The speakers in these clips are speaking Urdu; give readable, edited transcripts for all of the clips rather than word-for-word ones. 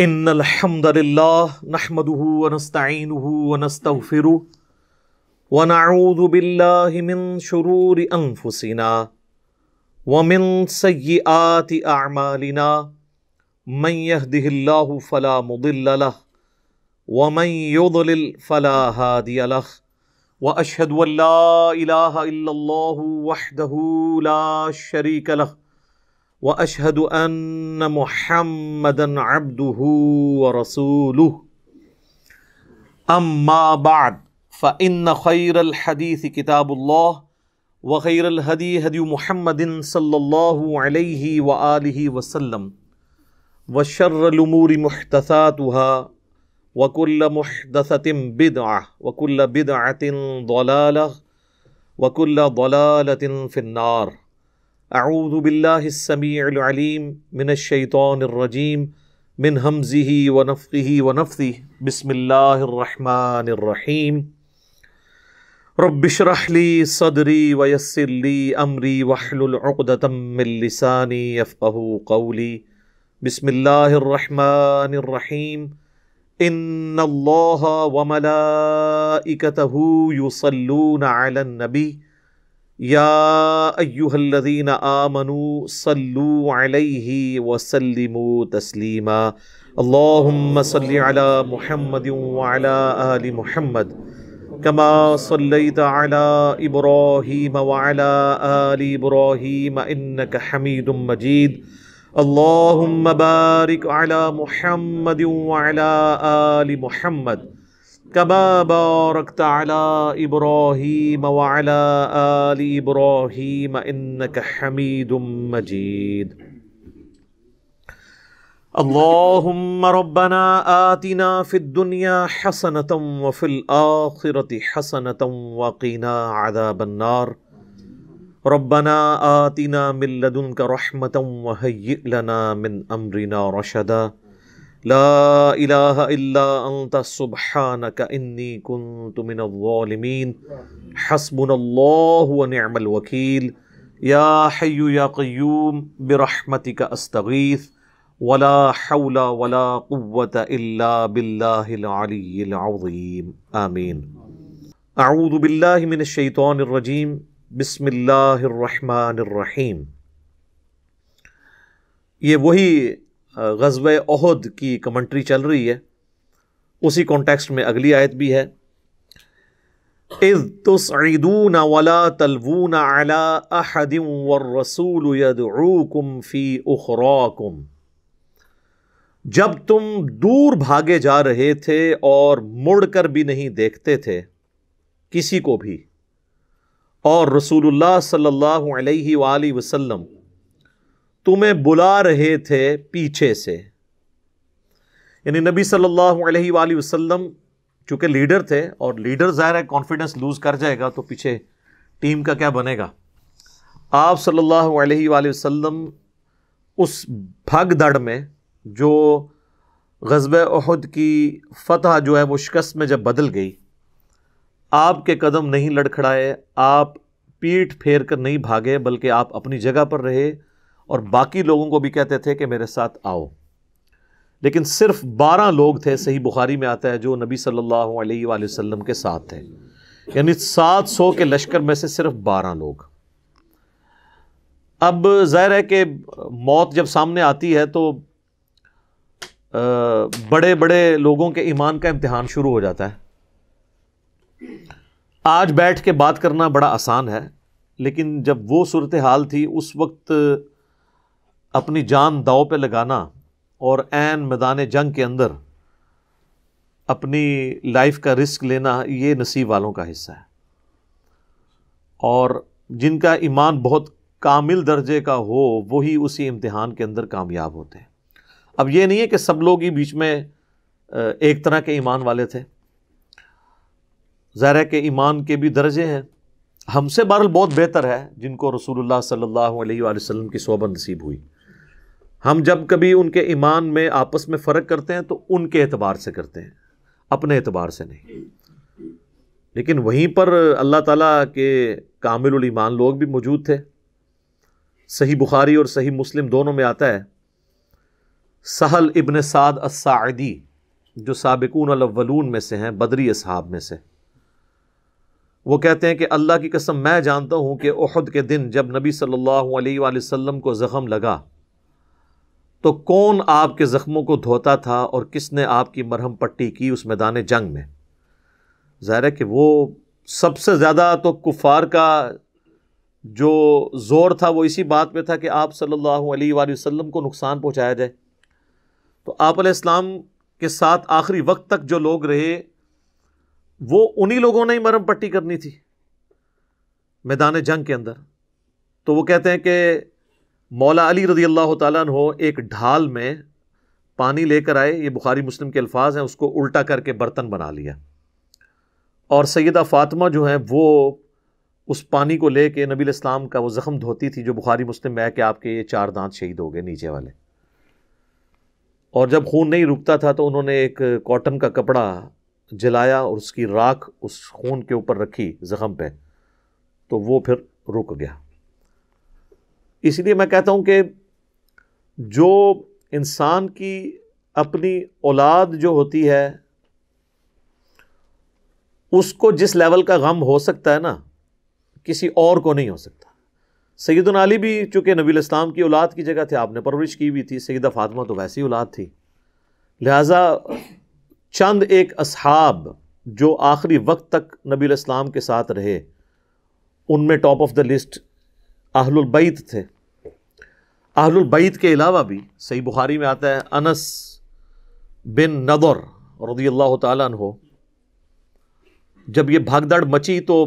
ان الحمد لله نحمده ونستعينه ونستغفره ونعوذ بالله من شرور انفسنا ومن سيئات اعمالنا من يهده الله فلا مضل له ومن يضلل فلا هادي له واشهد ان لا اله الا الله وحده لا شريك له واشهد ان محمدا عبده ورسوله اما بعد فان خير الحديث كتاب الله وخير الهدي هدي محمد صلى الله عليه واله وسلم وشر الامور محدثاتها وكل محدثة بدعة وكل بدعة ضلالة وكل ضلالة في النار. اعوذ باللہ السمیع العلیم من الشیطان الرجیم من ہمزہ ونفخہ ونفثہ بسم اللہ الرحمن الرحیم. رب اشرح لی صدری ویسر لی امری واحلل عقدۃ من لسانی یفقہوا قولی. بسم اللہ الرحمن الرحیم. ان اللہ وملائکتہ یصلون علی النبی یا ایہا الذین آمنوا صلوا علیہ وسلموا تسلیما. اللہم صل علی محمد وعلی آل محمد کما صلیت علی ابراہیم وعلی آل ابراہیم انک حمید مجید. اللہم بارک علی محمد وعلی آل محمد كما باركت على إبراهيم وعلى آل إبراهيم إنك حميد مجيد. اللهم ربنا آتنا في الدنيا حسنة وفي الآخرة حسنة وقنا عذاب النار. ربنا آتنا من لدنك رحمة وهيئ لنا من أمرنا رشدا. لا الہ الا انت سبحانک انی کنت من الظالمین. حسبنا اللہ ونعم الوکیل. یا حی یا قیوم برحمتک استغیث ولا حول ولا قوة الا باللہ العلی العظیم. آمین. اعوذ باللہ من الشیطان الرجیم. بسم اللہ الرحمن الرحیم. یہ وہی غزوہ احد کی کمنٹری چل رہی ہے، اسی کانٹیکسٹ میں اگلی آیت بھی ہے. اذ تصعدون ولا تلوون على احد والرسول يدعوكم في اخراكم. جب تم دور بھاگے جا رہے تھے اور مڑ کر بھی نہیں دیکھتے تھے کسی کو بھی، اور رسول اللہ صلی اللہ علیہ وآلہ وسلم تمہیں بلا رہے تھے پیچھے سے. یعنی نبی صلی اللہ علیہ وآلہ وسلم چونکہ لیڈر تھے، اور لیڈر ظاہر ہے کانفیڈنس لوز کر جائے گا تو پیچھے ٹیم کا کیا بنے گا. آپ صلی اللہ علیہ وآلہ وسلم اس بھگ دڑ میں جو غزوہ احد کی فتح جو ہے وہ شکست میں جب بدل گئی، آپ کے قدم نہیں لڑکھڑائے، آپ پیٹھ پھیر کر نہیں بھاگے، بلکہ آپ اپنی جگہ پر رہے اور باقی لوگوں کو بھی کہتے تھے کہ میرے ساتھ آؤ. لیکن صرف 12 لوگ تھے، صحیح بخاری میں آتا ہے، جو نبی صلی اللہ علیہ وآلہ وسلم کے ساتھ تھے. یعنی 700 کے لشکر میں سے صرف 12 لوگ. اب ظاہر ہے کہ موت جب سامنے آتی ہے تو بڑے بڑے لوگوں کے ایمان کا امتحان شروع ہو جاتا ہے. آج بیٹھ کے بات کرنا بڑا آسان ہے، لیکن جب وہ صورتحال تھی اس وقت اپنی جان داؤ پہ لگانا اور عین میدان جنگ کے اندر اپنی لائف کا رسک لینا، یہ نصیب والوں کا حصہ ہے. اور جن کا ایمان بہت کامل درجے کا ہو وہی اسی امتحان کے اندر کامیاب ہوتے ہیں. اب یہ نہیں ہے کہ سب لوگ ہی بیچ میں ایک طرح کے ایمان والے تھے. ظاہر ہے کہ ایمان کے بھی درجے ہیں. ہم سے بہرحال بہت بہتر ہے جن کو رسول اللہ صلی اللہ علیہ وآلہ وسلم کی صحبت نصیب ہوئی. ہم جب کبھی ان کے ایمان میں آپس میں فرق کرتے ہیں تو ان کے اعتبار سے کرتے ہیں، اپنے اعتبار سے نہیں. لیکن وہیں پر اللہ تعالیٰ کے کامل الایمان لوگ بھی موجود تھے. صحیح بخاری اور صحیح مسلم دونوں میں آتا ہے سہل ابن سعد الساعدی جو سابقون الاولون میں سے ہیں، بدری اصحاب میں سے، وہ کہتے ہیں کہ اللہ کی قسم میں جانتا ہوں کہ احد کے دن جب نبی صلی اللہ علیہ وآلہ وسلم کو زخم لگا تو کون آپ کے زخموں کو دھوتا تھا اور کس نے آپ کی مرہم پٹی کی اس میدان جنگ میں؟ ظاہر ہے کہ وہ سب سے زیادہ تو کفار کا جو زور تھا وہ اسی بات پہ تھا کہ آپ صلی اللہ علیہ وآلہ وسلم کو نقصان پہنچایا جائے. تو آپ علیہ السلام کے ساتھ آخری وقت تک جو لوگ رہے وہ انہی لوگوں نے ہی مرہم پٹی کرنی تھی میدان جنگ کے اندر. تو وہ کہتے ہیں کہ مولا علی رضی اللہ تعالیٰ عنہ ایک ڈھال میں پانی لے کر آئے، یہ بخاری مسلم کے الفاظ ہیں، اس کو الٹا کر کے برتن بنا لیا، اور سیدہ فاطمہ جو ہیں وہ اس پانی کو لے کے نبی علیہ السلام کا وہ زخم دھوتی تھی جو بخاری مسلم میں ہے کہ آپ کے یہ 4 دانت شہید ہو گئے نیچے والے. اور جب خون نہیں رکتا تھا تو انہوں نے ایک کاٹن کا کپڑا جلایا اور اس کی راکھ اس خون کے اوپر رکھی زخم پہ، تو وہ پھر رک گیا. اس لیے میں کہتا ہوں کہ جو انسان کی اپنی اولاد جو ہوتی ہے اس کو جس لیول کا غم ہو سکتا ہے نا، کسی اور کو نہیں ہو سکتا. سیدنا علی بھی چونکہ نبی علیہ السلام کی اولاد کی جگہ تھے، آپ نے پرورش کی بھی تھی، سیدہ فاطمہ تو ویسی اولاد تھی، لہٰذا چند ایک اصحاب جو آخری وقت تک نبی علیہ السلام کے ساتھ رہے، ان میں ٹاپ آف دا لسٹ اہل البیت تھے. اہل البیت کے علاوہ بھی صحیح بخاری میں آتا ہے انس بن نضر رضی اللہ تعالیٰ عنہ، جب یہ بھاگ دوڑ مچی تو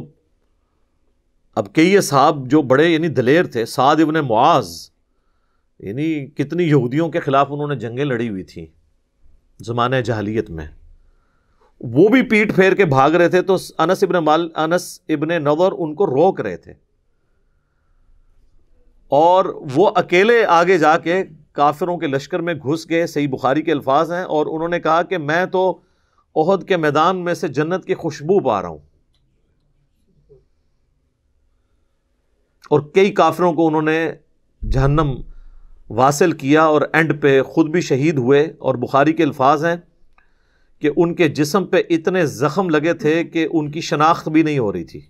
اب کئی اصحاب جو بڑے یعنی دلیر تھے، سعد ابن معاذ، یعنی کتنی یہودیوں کے خلاف انہوں نے جنگیں لڑی ہوئی تھیں زمانہ جاہلیت میں، وہ بھی پیٹ پھیر کے بھاگ رہے تھے. تو انس ابن نضر ان کو روک رہے تھے، اور وہ اکیلے آگے جا کے کافروں کے لشکر میں گھس گئے. صحیح بخاری کے الفاظ ہیں، اور انہوں نے کہا کہ میں تو احد کے میدان میں سے جنت کی خوشبو پا رہا ہوں. اور کئی کافروں کو انہوں نے جہنم واصل کیا اور اینڈ پہ خود بھی شہید ہوئے. اور بخاری کے الفاظ ہیں کہ ان کے جسم پہ اتنے زخم لگے تھے کہ ان کی شناخت بھی نہیں ہو رہی تھی.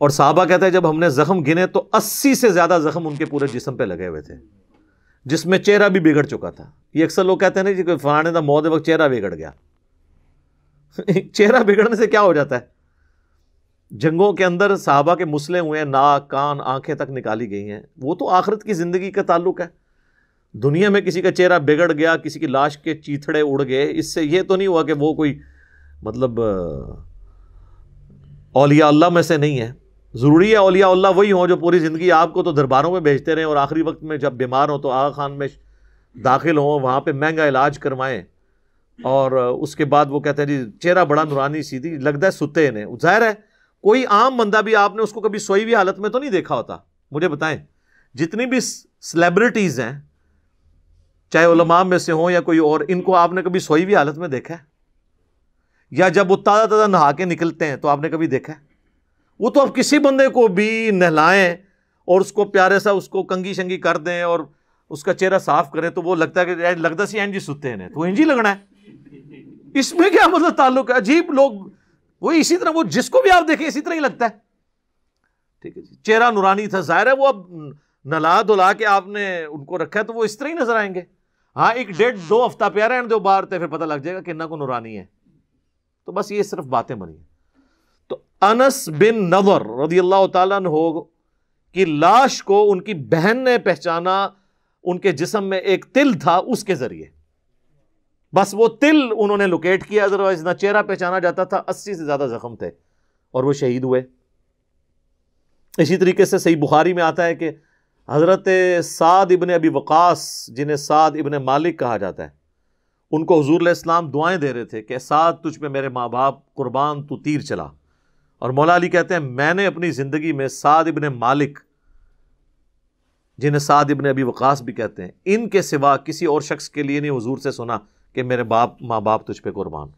اور صحابہ کہتے ہیں جب ہم نے زخم گنے تو 80 سے زیادہ زخم ان کے پورے جسم پہ لگے ہوئے تھے، جس میں چہرہ بھی بگڑ چکا تھا. یہ اکثر لوگ کہتے ہیں نا کہ فلانے دا موت وقت چہرہ بگڑ گیا. چہرہ بگڑنے سے کیا ہو جاتا ہے؟ جنگوں کے اندر صحابہ کے مسلے ہوئے ہیں، ناک کان آنکھیں تک نکالی گئی ہیں، وہ تو آخرت کی زندگی کا تعلق ہے. دنیا میں کسی کا چہرہ بگڑ گیا، کسی کی لاش کے چیتھڑے اڑ گئے، اس سے یہ تو نہیں ہوا کہ وہ کوئی مطلب اولیاء اللہ میں سے نہیں ہے. ضروری ہے اولیاء اللہ وہی ہوں جو پوری زندگی آپ کو تو درباروں میں بھیجتے رہیں اور آخری وقت میں جب بیمار ہوں تو آغا خان میں داخل ہوں، وہاں پہ مہنگا علاج کروائیں، اور اس کے بعد وہ کہتے ہیں جی چہرہ بڑا نورانی سیدھی لگتا ہے ستے نے. ظاہر ہے کوئی عام بندہ بھی آپ نے اس کو کبھی سوئی ہوئی حالت میں تو نہیں دیکھا ہوتا. مجھے بتائیں جتنی بھی سلیبریٹیز ہیں چاہے علماء میں سے ہوں یا کوئی اور، ان کو آپ نے کبھی سوئی ہوئی حالت میں دیکھا ہے؟ یا جب وہ تازہ تازہ نہا کے نکلتے ہیں تو آپ نے کبھی دیکھا ہے؟ وہ تو اب کسی بندے کو بھی نہلائیں اور اس کو پیارے سا اس کو کنگھی شنگی کر دیں اور اس کا چہرہ صاف کریں تو وہ لگتا ہے کہ لگتا سی اینجی ستے ہیں تو اینجی لگنا ہے. اس میں کیا مطلب تعلق ہے؟ عجیب لوگ وہ اسی طرح، وہ جس کو بھی آپ دیکھیں اسی طرح ہی لگتا ہے. ٹھیک ہے جی، چہرہ نورانی تھا، ظاہر ہے وہ اب نلا دھلا کے آپ نے ان کو رکھا ہے تو وہ اس طرح ہی نظر آئیں گے. ہاں ایک 1.5-2 ہفتہ پیارے ہیں دو بار تے پھر پتہ لگ جائے گا کہ انہاں کو نورانی ہے. تو بس یہ صرف باتیں بنی ہیں. تو انس بن نضر رضی اللہ تعالیٰ عنہ کی لاش کو ان کی بہن نے پہچانا، ان کے جسم میں ایک تل تھا اس کے ذریعے، بس وہ تل انہوں نے لوکیٹ کیا، ادروائز نہ چہرہ پہچانا جاتا تھا. 80 سے زیادہ زخم تھے اور وہ شہید ہوئے. اسی طریقے سے صحیح بخاری میں آتا ہے کہ حضرت سعد ابن ابی وقاص، جنہیں سعد ابن مالک کہا جاتا ہے، ان کو حضور علیہ السلام دعائیں دے رہے تھے کہ سعد تجھ پہ میرے ماں باپ قربان، تو تیر چلا. اور مولا علی کہتے ہیں میں نے اپنی زندگی میں سعد ابن مالک، جنہیں سعد ابن ابی وقاص بھی کہتے ہیں، ان کے سوا کسی اور شخص کے لیے نہیں حضور سے سنا کہ میرے ماں باپ تجھ پہ قربان.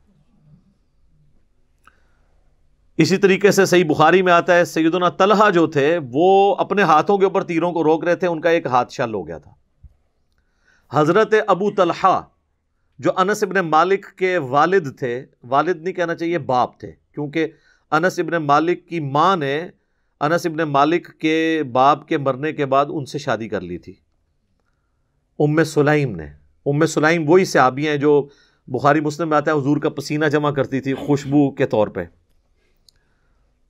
اسی طریقے سے صحیح بخاری میں آتا ہے سیدنا طلحہ جو تھے وہ اپنے ہاتھوں کے اوپر تیروں کو روک رہے تھے، ان کا ایک ہاتھ شل ہو گیا تھا۔ حضرت ابو طلحہ جو انس ابن مالک کے والد تھے، والد نہیں کہنا چاہیے باپ تھے، کیونکہ انس ابن مالک کی ماں نے انس ابن مالک کے باپ کے مرنے کے بعد ان سے شادی کر لی تھی، ام سلیم نے۔ ام سلیم وہی صحابی ہیں جو بخاری مسلم میں آتا ہے حضور کا پسینہ جمع کرتی تھی خوشبو کے طور پہ۔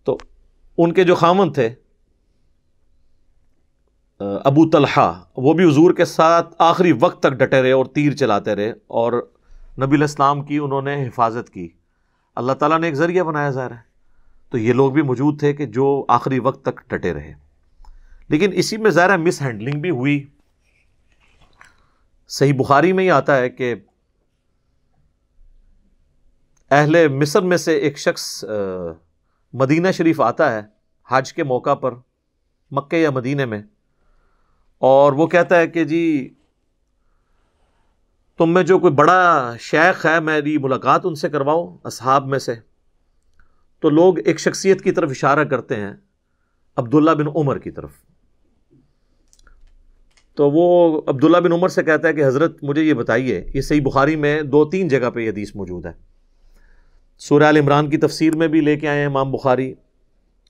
تو ان کے جو خاوند تھے ابو طلحہ، وہ بھی حضور کے ساتھ آخری وقت تک ڈٹے رہے اور تیر چلاتے رہے، اور نبی علیہ السلام کی انہوں نے حفاظت کی۔ اللہ تعالیٰ نے ایک ذریعہ بنایا ظاہر ہے، تو یہ لوگ بھی موجود تھے کہ جو آخری وقت تک ڈٹے رہے۔ لیکن اسی میں ظاہر ہے مس ہینڈلنگ بھی ہوئی۔ صحیح بخاری میں ہی آتا ہے کہ اہل مصر میں سے ایک شخص مدینہ شریف آتا ہے حج کے موقع پر، مکہ یا مدینے میں، اور وہ کہتا ہے کہ جی تم میں جو کوئی بڑا شیخ ہے میری ملاقات ان سے کرواؤ اصحاب میں سے۔ تو لوگ ایک شخصیت کی طرف اشارہ کرتے ہیں، عبداللہ بن عمر کی طرف۔ تو وہ عبداللہ بن عمر سے کہتا ہے کہ حضرت مجھے یہ بتائیے، یہ صحیح بخاری میں 2-3 جگہ پہ یہ حدیث موجود ہے، سورہ آل عمران کی تفسیر میں بھی لے کے آئے ہیں امام بخاری،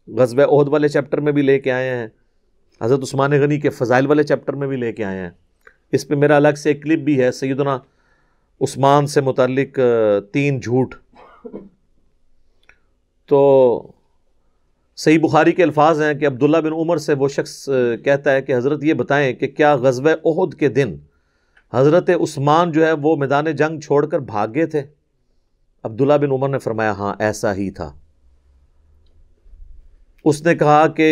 غزوہ احد والے چیپٹر میں بھی لے کے آئے ہیں، حضرت عثمان غنی کے فضائل والے چیپٹر میں بھی لے کے آئے ہیں۔ اس پہ میرا الگ سے ایک کلپ بھی ہے سیدنا عثمان سے متعلق 3 جھوٹ۔ تو صحیح بخاری کے الفاظ ہیں کہ عبداللہ بن عمر سے وہ شخص کہتا ہے کہ حضرت یہ بتائیں کہ کیا غزوہ احد کے دن حضرت عثمان جو ہے وہ میدان جنگ چھوڑ کر بھاگ گئے تھے؟ عبداللہ بن عمر نے فرمایا ہاں ایسا ہی تھا۔ اس نے کہا کہ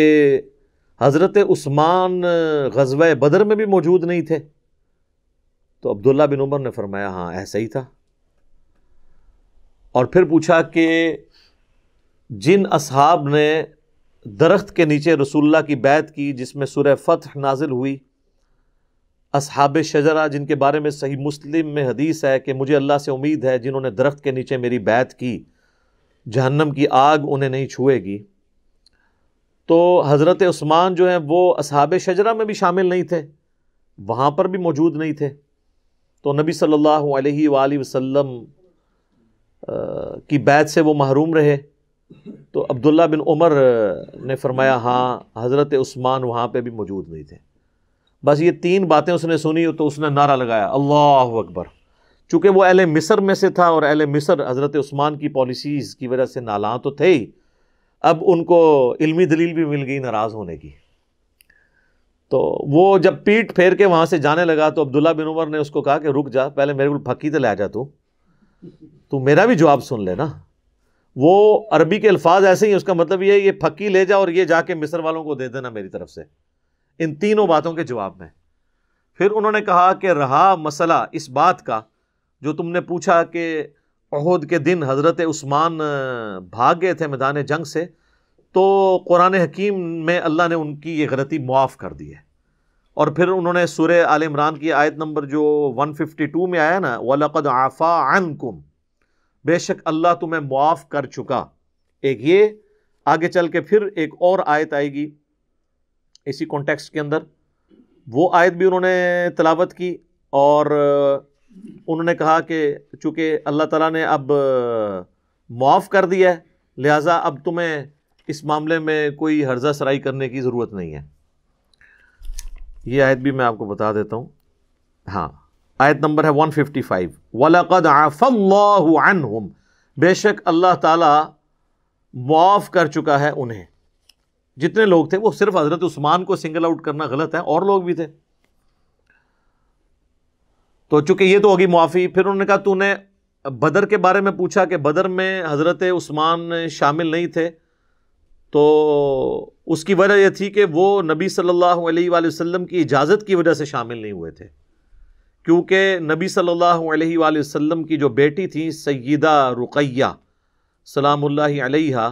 حضرت عثمان غزوہ بدر میں بھی موجود نہیں تھے؟ تو عبداللہ بن عمر نے فرمایا ہاں ایسا ہی تھا۔ اور پھر پوچھا کہ جن اصحاب نے درخت کے نیچے رسول اللہ کی بیعت کی جس میں سورہ فتح نازل ہوئی، اصحاب شجرہ جن کے بارے میں صحیح مسلم میں حدیث ہے کہ مجھے اللہ سے امید ہے جنہوں نے درخت کے نیچے میری بیعت کی جہنم کی آگ انہیں نہیں چھوئے گی، تو حضرت عثمان جو ہیں وہ اصحاب شجرہ میں بھی شامل نہیں تھے، وہاں پر بھی موجود نہیں تھے۔ تو نبی صلی اللہ علیہ وآلہ وسلم کی بیعت سے وہ محروم رہے۔ تو عبداللہ بن عمر نے فرمایا ہاں حضرت عثمان وہاں پہ بھی موجود نہیں تھے۔ بس یہ 3 باتیں اس نے سنی تو اس نے نعرہ لگایا اللہ اکبر۔ چونکہ وہ اہل مصر میں سے تھا اور اہل مصر حضرت عثمان کی پالیسیز کی وجہ سے نالاں تو تھے ہی، اب ان کو علمی دلیل بھی مل گئی ناراض ہونے کی۔ تو وہ جب پیٹ پھیر کے وہاں سے جانے لگا تو عبداللہ بن عمر نے اس کو کہا کہ رک جا، پہلے میرے کو پھکی تو لے جا، تو میرا بھی جواب سن لے نا۔ وہ عربی کے الفاظ ایسے ہی، اس کا مطلب یہ ہے یہ پھکی لے جا اور یہ جا کے مصر والوں کو دے دینا میری طرف سے، ان 3 باتوں کے جواب میں۔ پھر انہوں نے کہا کہ رہا مسئلہ اس بات کا جو تم نے پوچھا کہ احد کے دن حضرت عثمان بھاگ گئے تھے میدان جنگ سے، تو قرآن حکیم میں اللہ نے ان کی یہ غلطی معاف کر دی ہے۔ اور پھر انہوں نے سورہ آل عمران کی آیت نمبر جو 152 میں آیا نا، وَلَقَدْ عَفَا عَنْكُمْ، بے شک اللہ تمہیں معاف کر چکا۔ ایک یہ آگے چل کے پھر ایک اور آیت آئے گی اسی کانٹیکسٹ کے اندر، وہ آیت بھی انہوں نے تلاوت کی، اور انہوں نے کہا کہ چونکہ اللہ تعالیٰ نے اب معاف کر دیا ہے لہٰذا اب تمہیں اس معاملے میں کوئی ہرزہ سرائی کرنے کی ضرورت نہیں ہے۔ یہ آیت بھی میں آپ کو بتا دیتا ہوں، ہاں آیت نمبر ہے 155، وَلَقَدْ عَفَا اللَّهُ عَنْهُمْ، بے شک اللہ تعالیٰ معاف کر چکا ہے انہیں۔ جتنے لوگ تھے، وہ صرف حضرت عثمان کو سنگل آؤٹ کرنا غلط ہے، اور لوگ بھی تھے۔ تو چونکہ یہ تو ہوگی معافی۔ پھر انہوں نے کہا تو نے بدر کے بارے میں پوچھا کہ بدر میں حضرت عثمان شامل نہیں تھے، تو اس کی وجہ یہ تھی کہ وہ نبی صلی اللہ علیہ وآلہ وسلم کی اجازت کی وجہ سے شامل نہیں ہوئے تھے، کیونکہ نبی صلی اللہ علیہ وآلہ وسلم کی جو بیٹی تھی سیدہ رقیہ سلام اللہ علیہا،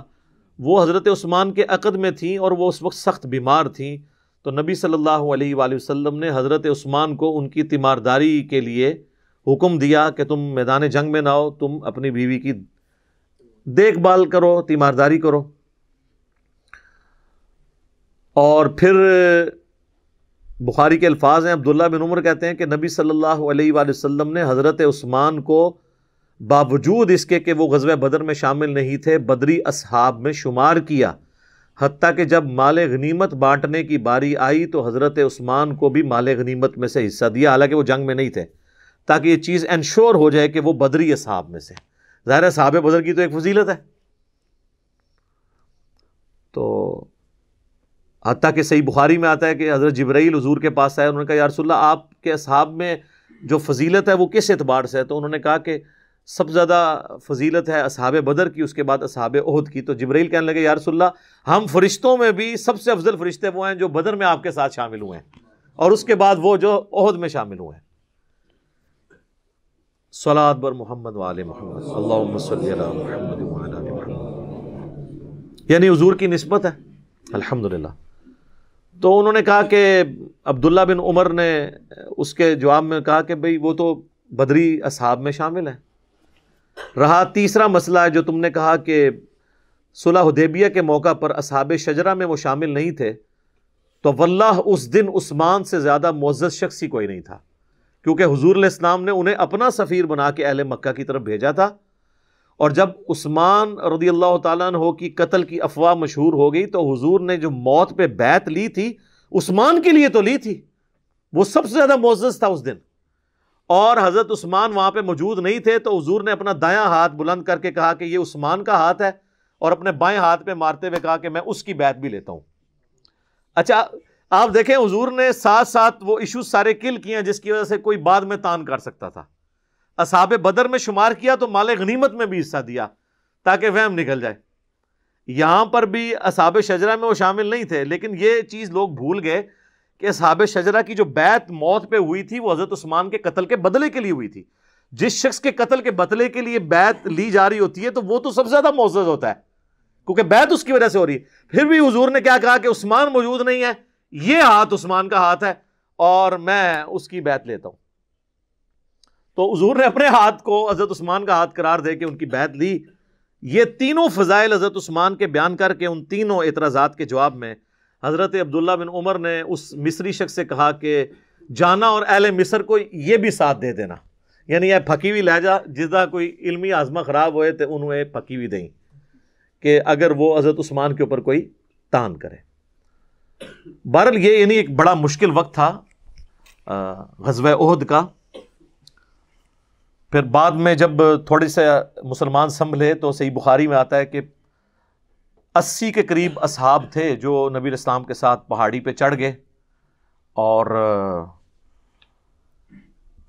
وہ حضرت عثمان کے عقد میں تھیں اور وہ اس وقت سخت بیمار تھیں، تو نبی صلی اللہ علیہ وآلہ وسلم نے حضرت عثمان کو ان کی تیمارداری کے لیے حکم دیا کہ تم میدان جنگ میں نہ آؤ، تم اپنی بیوی کی دیکھ بھال کرو، تیمارداری کرو. اور پھر بخاری کے الفاظ ہیں، عبداللہ بن عمر کہتے ہیں کہ نبی صلی اللہ علیہ وآلہ وسلم نے حضرت عثمان کو باوجود اس کے کہ وہ غزوہ بدر میں شامل نہیں تھے بدری اصحاب میں شمار کیا، حتیٰ کہ جب مال غنیمت بانٹنے کی باری آئی تو حضرت عثمان کو بھی مال غنیمت میں سے حصہ دیا، حالانکہ وہ جنگ میں نہیں تھے، تاکہ یہ چیز انشور ہو جائے کہ وہ بدری اصحاب میں سے. ظاہر ہے صحابہ بدر کی تو ایک فضیلت ہے. تو حتیٰ کہ صحیح بخاری میں آتا ہے کہ حضرت جبرائیل حضور کے پاس آئے، انہوں نے کہا یا رسول اللہ آپ کے اصحاب میں جو فضیلت ہے وہ کس اعتبار سے ہے؟ تو انہوں نے کہا کہ سب سے زیادہ فضیلت ہے اصحاب بدر کی، اس کے بعد اصحاب احد کی. تو جبرائیل کہنے لگے یا رسول اللہ ہم فرشتوں میں بھی سب سے افضل فرشتے وہ ہیں جو بدر میں آپ کے ساتھ شامل ہوئے ہیں، اور اس کے بعد وہ جو احد میں شامل ہوئے ہیں. صلاۃ بر محمد وآل محمد اللہم صلی علی محمد وعلی آل محمد، یعنی حضور کی نسبت ہے الحمدللہ. تو انہوں نے کہا کہ عبداللہ بن عمر نے اس کے جواب میں کہا کہ بھئی وہ تو بدری اصحاب میں شامل ہیں. رہا تیسرا مسئلہ ہے جو تم نے کہا کہ صلح حدیبیہ کے موقع پر اصحاب شجرہ میں وہ شامل نہیں تھے، تو واللہ اس دن عثمان سے زیادہ معزز شخص ہی کوئی نہیں تھا، کیونکہ حضور علیہ السلام نے انہیں اپنا سفیر بنا کے اہل مکہ کی طرف بھیجا تھا. اور جب عثمان رضی اللہ تعالیٰ عنہ کی قتل کی افواہ مشہور ہو گئی تو حضور نے جو موت پہ بیعت لی تھی عثمان کے لیے تو لی تھی، وہ سب سے زیادہ معزز تھا اس دن، اور حضرت عثمان وہاں پہ موجود نہیں تھے، تو حضور نے اپنا دایاں ہاتھ بلند کر کے کہا کہ یہ عثمان کا ہاتھ ہے، اور اپنے بائیں ہاتھ پہ مارتے ہوئے کہا کہ میں اس کی بیعت بھی لیتا ہوں. اچھا آپ دیکھیں حضور نے ساتھ ساتھ وہ ایشوز سارے کل کیے ہیں جس کی وجہ سے کوئی بعد میں تان کر سکتا تھا. اصحاب بدر میں شمار کیا تو مال غنیمت میں بھی حصہ دیا تاکہ وہم نکل جائے. یہاں پر بھی اصحاب شجرہ میں وہ شامل نہیں تھے، لیکن یہ چیز لوگ بھول گئے کہ اصحاب شجرہ کی جو بیعت موت پہ ہوئی تھی وہ حضرت عثمان کے قتل کے بدلے کے لیے ہوئی تھی. جس شخص کے قتل کے بدلے کے لیے بیعت لی جا رہی ہوتی ہے تو وہ تو سب سے زیادہ معزز ہوتا ہے، کیونکہ بیعت اس کی وجہ سے ہو رہی ہے. پھر بھی حضور نے کیا کہا کہ عثمان موجود نہیں ہے، یہ ہاتھ عثمان کا ہاتھ ہے اور میں اس کی بیعت لیتا ہوں. تو حضور نے اپنے ہاتھ کو حضرت عثمان کا ہاتھ قرار دے کے ان کی بیعت لی. یہ تینوں فضائل حضرت عثمان کے بیان کر کے ان تینوں اعتراضات کے جواب میں حضرت عبداللہ بن عمر نے اس مصری شخص سے کہا کہ جانا اور اہل مصر کو یہ بھی ساتھ دے دینا، یعنی یہ پھکی ہوئی لہجہ جدا کوئی علمی آزما خراب ہوئے تو انہیں پھکی ہوئی دیں کہ اگر وہ حضرت عثمان کے اوپر کوئی تان کرے. بہرحال یہ یعنی ایک بڑا مشکل وقت تھا غزوہ احد کا. پھر بعد میں جب تھوڑے سے مسلمان سنبھلے تو صحیح بخاری میں آتا ہے کہ 80 کے قریب اصحاب تھے جو نبی علیہ السلام کے ساتھ پہاڑی پہ چڑھ گئے، اور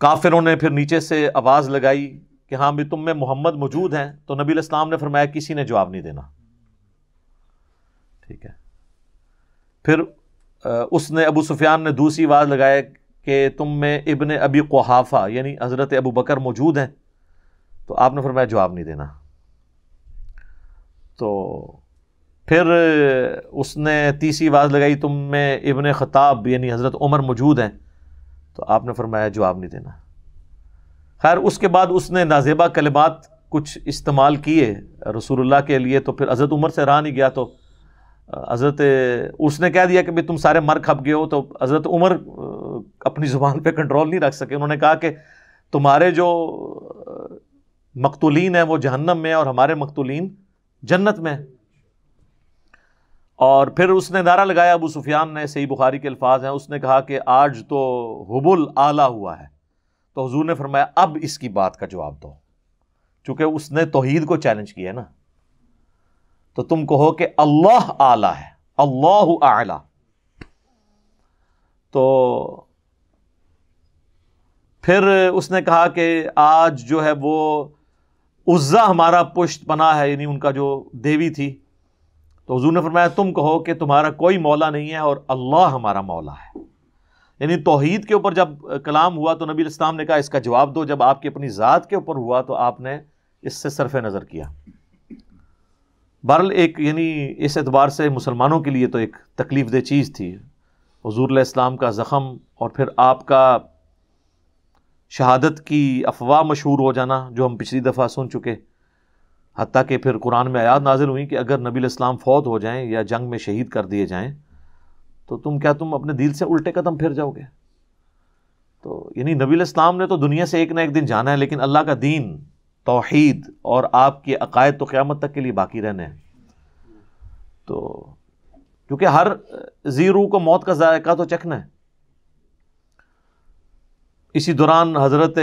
کافروں نے پھر نیچے سے آواز لگائی کہ ہاں بھی تم میں محمد موجود ہیں، تو نبی علیہ السلام نے فرمایا کسی نے جواب نہیں دینا. ٹھیک ہے. پھر اس نے ابو سفیان نے دوسری آواز لگایا کہ تم میں ابن ابی قحافہ یعنی حضرت ابو بکر موجود ہیں، تو آپ نے فرمایا جواب نہیں دینا. تو پھر اس نے تیسری آواز لگائی تم میں ابن خطاب یعنی حضرت عمر موجود ہیں، تو آپ نے فرمایا جواب نہیں دینا. خیر اس کے بعد اس نے نازیبہ کلمات کچھ استعمال کیے رسول اللہ کے لیے، تو پھر حضرت عمر سے رہا نہیں گیا، تو حضرت اس نے کہہ دیا کہ بھی تم سارے مر کھپ گئے ہو. تو حضرت عمر اپنی زبان پہ کنٹرول نہیں رکھ سکے، انہوں نے کہا کہ تمہارے جو مقتولین ہیں وہ جہنم میں اور ہمارے مقتولین جنت میں. اور پھر اس نے نعرہ لگایا، ابو سفیان نے، صحیح بخاری کے الفاظ ہیں، اس نے کہا کہ آج تو حبل اعلیٰ ہوا ہے. تو حضور نے فرمایا اب اس کی بات کا جواب دو، چونکہ اس نے توحید کو چیلنج کیا ہے نا، تو تم کہو کہ اللہ اعلیٰ ہے، اللہ اعلیٰ. تو پھر اس نے کہا کہ آج جو ہے وہ عزا ہمارا پشت پناہ ہے، یعنی ان کا جو دیوی تھی. تو حضور نے فرمایا تم کہو کہ تمہارا کوئی مولا نہیں ہے اور اللہ ہمارا مولا ہے. یعنی توحید کے اوپر جب کلام ہوا تو نبی علیہ السلام نے کہا اس کا جواب دو. جب آپ کی اپنی ذات کے اوپر ہوا تو آپ نے اس سے صرف نظر کیا. بہرحال ایک یعنی اس اعتبار سے مسلمانوں کے لیے تو ایک تکلیف دہ چیز تھی حضور علیہ السلام کا زخم، اور پھر آپ کا شہادت کی افواہ مشہور ہو جانا جو ہم پچھلی دفعہ سن چکے. حتیٰ کہ پھر قرآن میں آیات نازل ہوئیں کہ اگر نبی علیہ السلام فوت ہو جائیں یا جنگ میں شہید کر دیے جائیں تو تم اپنے دل سے الٹے قدم پھر جاؤ گے؟ تو یعنی نبی علیہ السلام نے تو دنیا سے ایک نہ ایک دن جانا ہے، لیکن اللہ کا دین، توحید اور آپ کے عقائد تو قیامت تک کے لیے باقی رہنے ہیں۔ تو کیونکہ ہر ذی روح کو موت کا ذائقہ تو چکھنا ہے۔ اسی دوران حضرت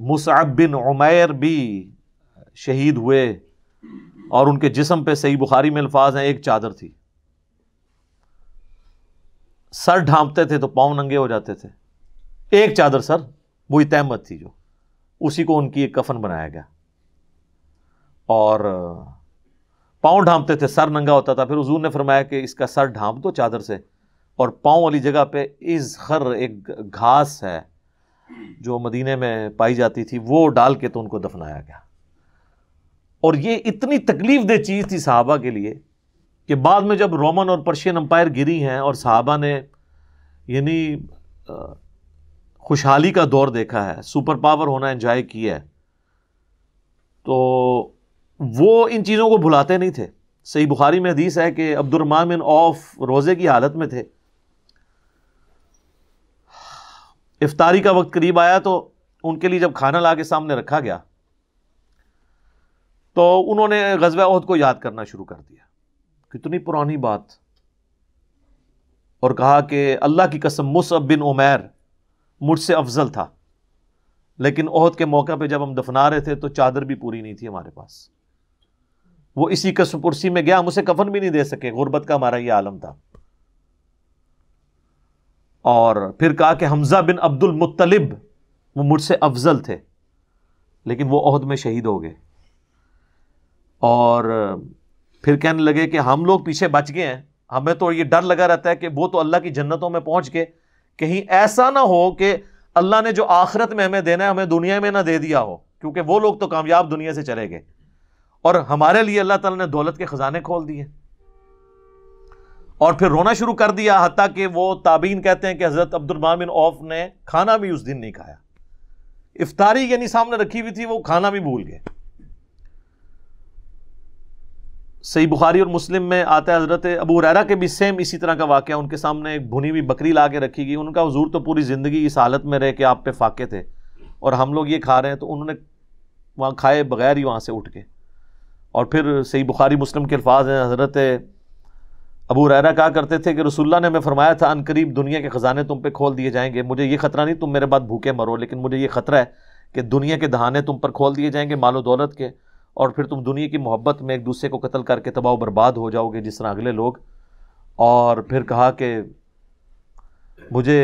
مصعب بن عمیر بھی شہید ہوئے، اور ان کے جسم پہ صحیح بخاری میں الفاظ ہیں ایک چادر تھی، سر ڈھانپتے تھے تو پاؤں ننگے ہو جاتے تھے، ایک چادر سر، وہی تہمت تھی جو اسی کو ان کی ایک کفن بنایا گیا، اور پاؤں ڈھانپتے تھے، سر ننگا ہوتا تھا۔ پھر حضور نے فرمایا کہ اس کا سر ڈھانپ دو چادر سے، اور پاؤں والی جگہ پہ اذخر ایک گھاس ہے جو مدینے میں پائی جاتی تھی، وہ ڈال کے تو ان کو دفنایا گیا۔ اور یہ اتنی تکلیف دہ چیز تھی صحابہ کے لیے کہ بعد میں جب رومن اور پرشین امپائر گری ہیں اور صحابہ نے یعنی خوشحالی کا دور دیکھا ہے، سپر پاور ہونا انجوائے کیا ہے، تو وہ ان چیزوں کو بھلاتے نہیں تھے۔ صحیح بخاری میں حدیث ہے کہ عبد الرحمن بن عوف روزے کی حالت میں تھے، افطاری کا وقت قریب آیا تو ان کے لیے جب کھانا لا کے سامنے رکھا گیا تو انہوں نے غزوہ احد کو یاد کرنا شروع کر دیا، کتنی پرانی بات، اور کہا کہ اللہ کی قسم مصعب بن عمیر مجھ سے افضل تھا، لیکن احد کے موقع پہ جب ہم دفنا رہے تھے تو چادر بھی پوری نہیں تھی ہمارے پاس، وہ اسی قسم پرسی میں گیا، ہم اسے کفن بھی نہیں دے سکے، غربت کا ہمارا یہ عالم تھا۔ اور پھر کہا کہ حمزہ بن عبد المطلب وہ مجھ سے افضل تھے، لیکن وہ احد میں شہید ہو گئے۔ اور پھر کہنے لگے کہ ہم لوگ پیچھے بچ گئے ہیں، ہمیں تو یہ ڈر لگا رہتا ہے کہ وہ تو اللہ کی جنتوں میں پہنچ کے کہیں ایسا نہ ہو کہ اللہ نے جو آخرت میں ہمیں دینا ہے ہمیں دنیا میں نہ دے دیا ہو، کیونکہ وہ لوگ تو کامیاب دنیا سے چلے گئے، اور ہمارے لیے اللہ تعالیٰ نے دولت کے خزانے کھول دیے۔ اور پھر رونا شروع کر دیا، حتیٰ کہ وہ تابعین کہتے ہیں کہ حضرت عبد الرحمن بن عوف نے کھانا بھی اس دن نہیں کھایا، افطاری یعنی سامنے رکھی ہوئی تھی، وہ کھانا بھی بھول گئے۔ صحیح بخاری اور مسلم میں آتا ہے حضرت ابو ہریرہ کے بھی سیم اسی طرح کا واقعہ، ان کے سامنے ایک بھنی ہوئی بکری لا کے رکھی گئی، ان کا حضور تو پوری زندگی اس حالت میں رہے کہ آپ پہ فاقے تھے اور ہم لوگ یہ کھا رہے ہیں، تو انہوں نے وہاں کھائے بغیر ہی وہاں سے اٹھ کے۔ اور پھر صحیح بخاری مسلم کے الفاظ ہیں، حضرت ابو ہریرہ کہا کرتے تھے کہ رسول اللہ نے ہمیں فرمایا تھا ان قریب دنیا کے خزانے تم پہ کھول دیے جائیں گے، مجھے یہ خطرہ نہیں تم میرے بعد بھوکے مرو، لیکن مجھے یہ خطرہ ہے کہ دنیا کے دہانے تم پر کھول دیے جائیں گے مال و دولت کے، اور پھر تم دنیا کی محبت میں ایک دوسرے کو قتل کر کے تباہ و برباد ہو جاؤ گے جس طرح اگلے لوگ۔ اور پھر کہا کہ مجھے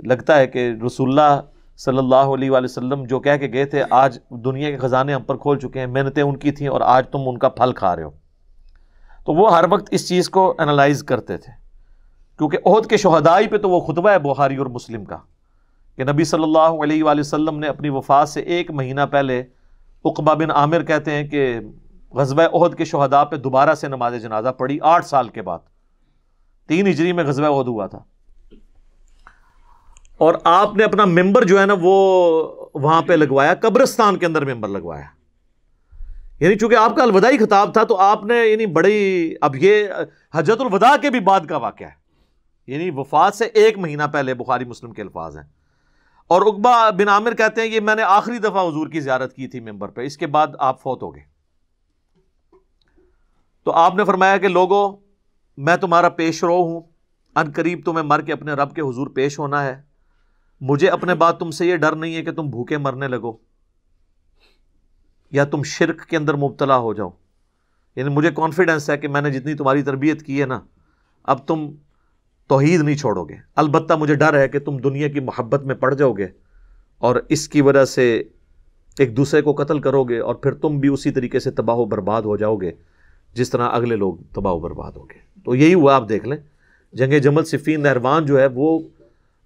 لگتا ہے کہ رسول اللہ صلی اللہ علیہ وآلہ وسلم جو کہہ کے گئے تھے آج دنیا کے خزانے ہم پر کھول چکے ہیں، محنتیں ان کی تھیں اور آج تم ان کا پھل کھا رہے ہو۔ تو وہ ہر وقت اس چیز کو انالائز کرتے تھے، کیونکہ احد کے شہداء پہ تو وہ خطبہ ہے بخاری اور مسلم کا کہ نبی صلی اللہ علیہ وآلہ وسلم نے اپنی وفات سے 1 مہینہ پہلے، عقبہ بن عامر کہتے ہیں کہ غزوہ احد کے شہداء پہ دوبارہ سے نماز جنازہ پڑھی 8 سال کے بعد، 3 ہجری میں غزوہ احد ہوا تھا، اور آپ نے اپنا ممبر جو ہے نا وہ وہاں پہ لگوایا، قبرستان کے اندر ممبر لگوایا، یعنی چونکہ آپ کا الوداعی خطاب تھا تو آپ نے یعنی بڑی، اب یہ حجۃ الوداع کے بھی بعد کا واقعہ ہے، یعنی وفات سے 1 مہینہ پہلے، بخاری مسلم کے الفاظ ہیں۔ اور عقبہ بن عامر کہتے ہیں یہ میں نے آخری دفعہ حضور کی زیارت کی تھی ممبر پہ، اس کے بعد آپ فوت ہو گئے۔ تو آپ نے فرمایا کہ لوگوں میں تمہارا پیش رو ہوں، ان قریب تمہیں مر کے اپنے رب کے حضور پیش ہونا ہے، مجھے اپنے بعد تم سے یہ ڈر نہیں ہے کہ تم بھوکے مرنے لگو یا تم شرک کے اندر مبتلا ہو جاؤ، یعنی مجھے کانفیڈنس ہے کہ میں نے جتنی تمہاری تربیت کی ہے نا اب تم توحید نہیں چھوڑو گے، البتہ مجھے ڈر ہے کہ تم دنیا کی محبت میں پڑ جاؤ گے اور اس کی وجہ سے ایک دوسرے کو قتل کرو گے اور پھر تم بھی اسی طریقے سے تباہ و برباد ہو جاؤ گے جس طرح اگلے لوگ تباہ و برباد ہو گئے۔ تو یہی ہوا، آپ دیکھ لیں جنگ جمل صفین نہروان جو ہے وہ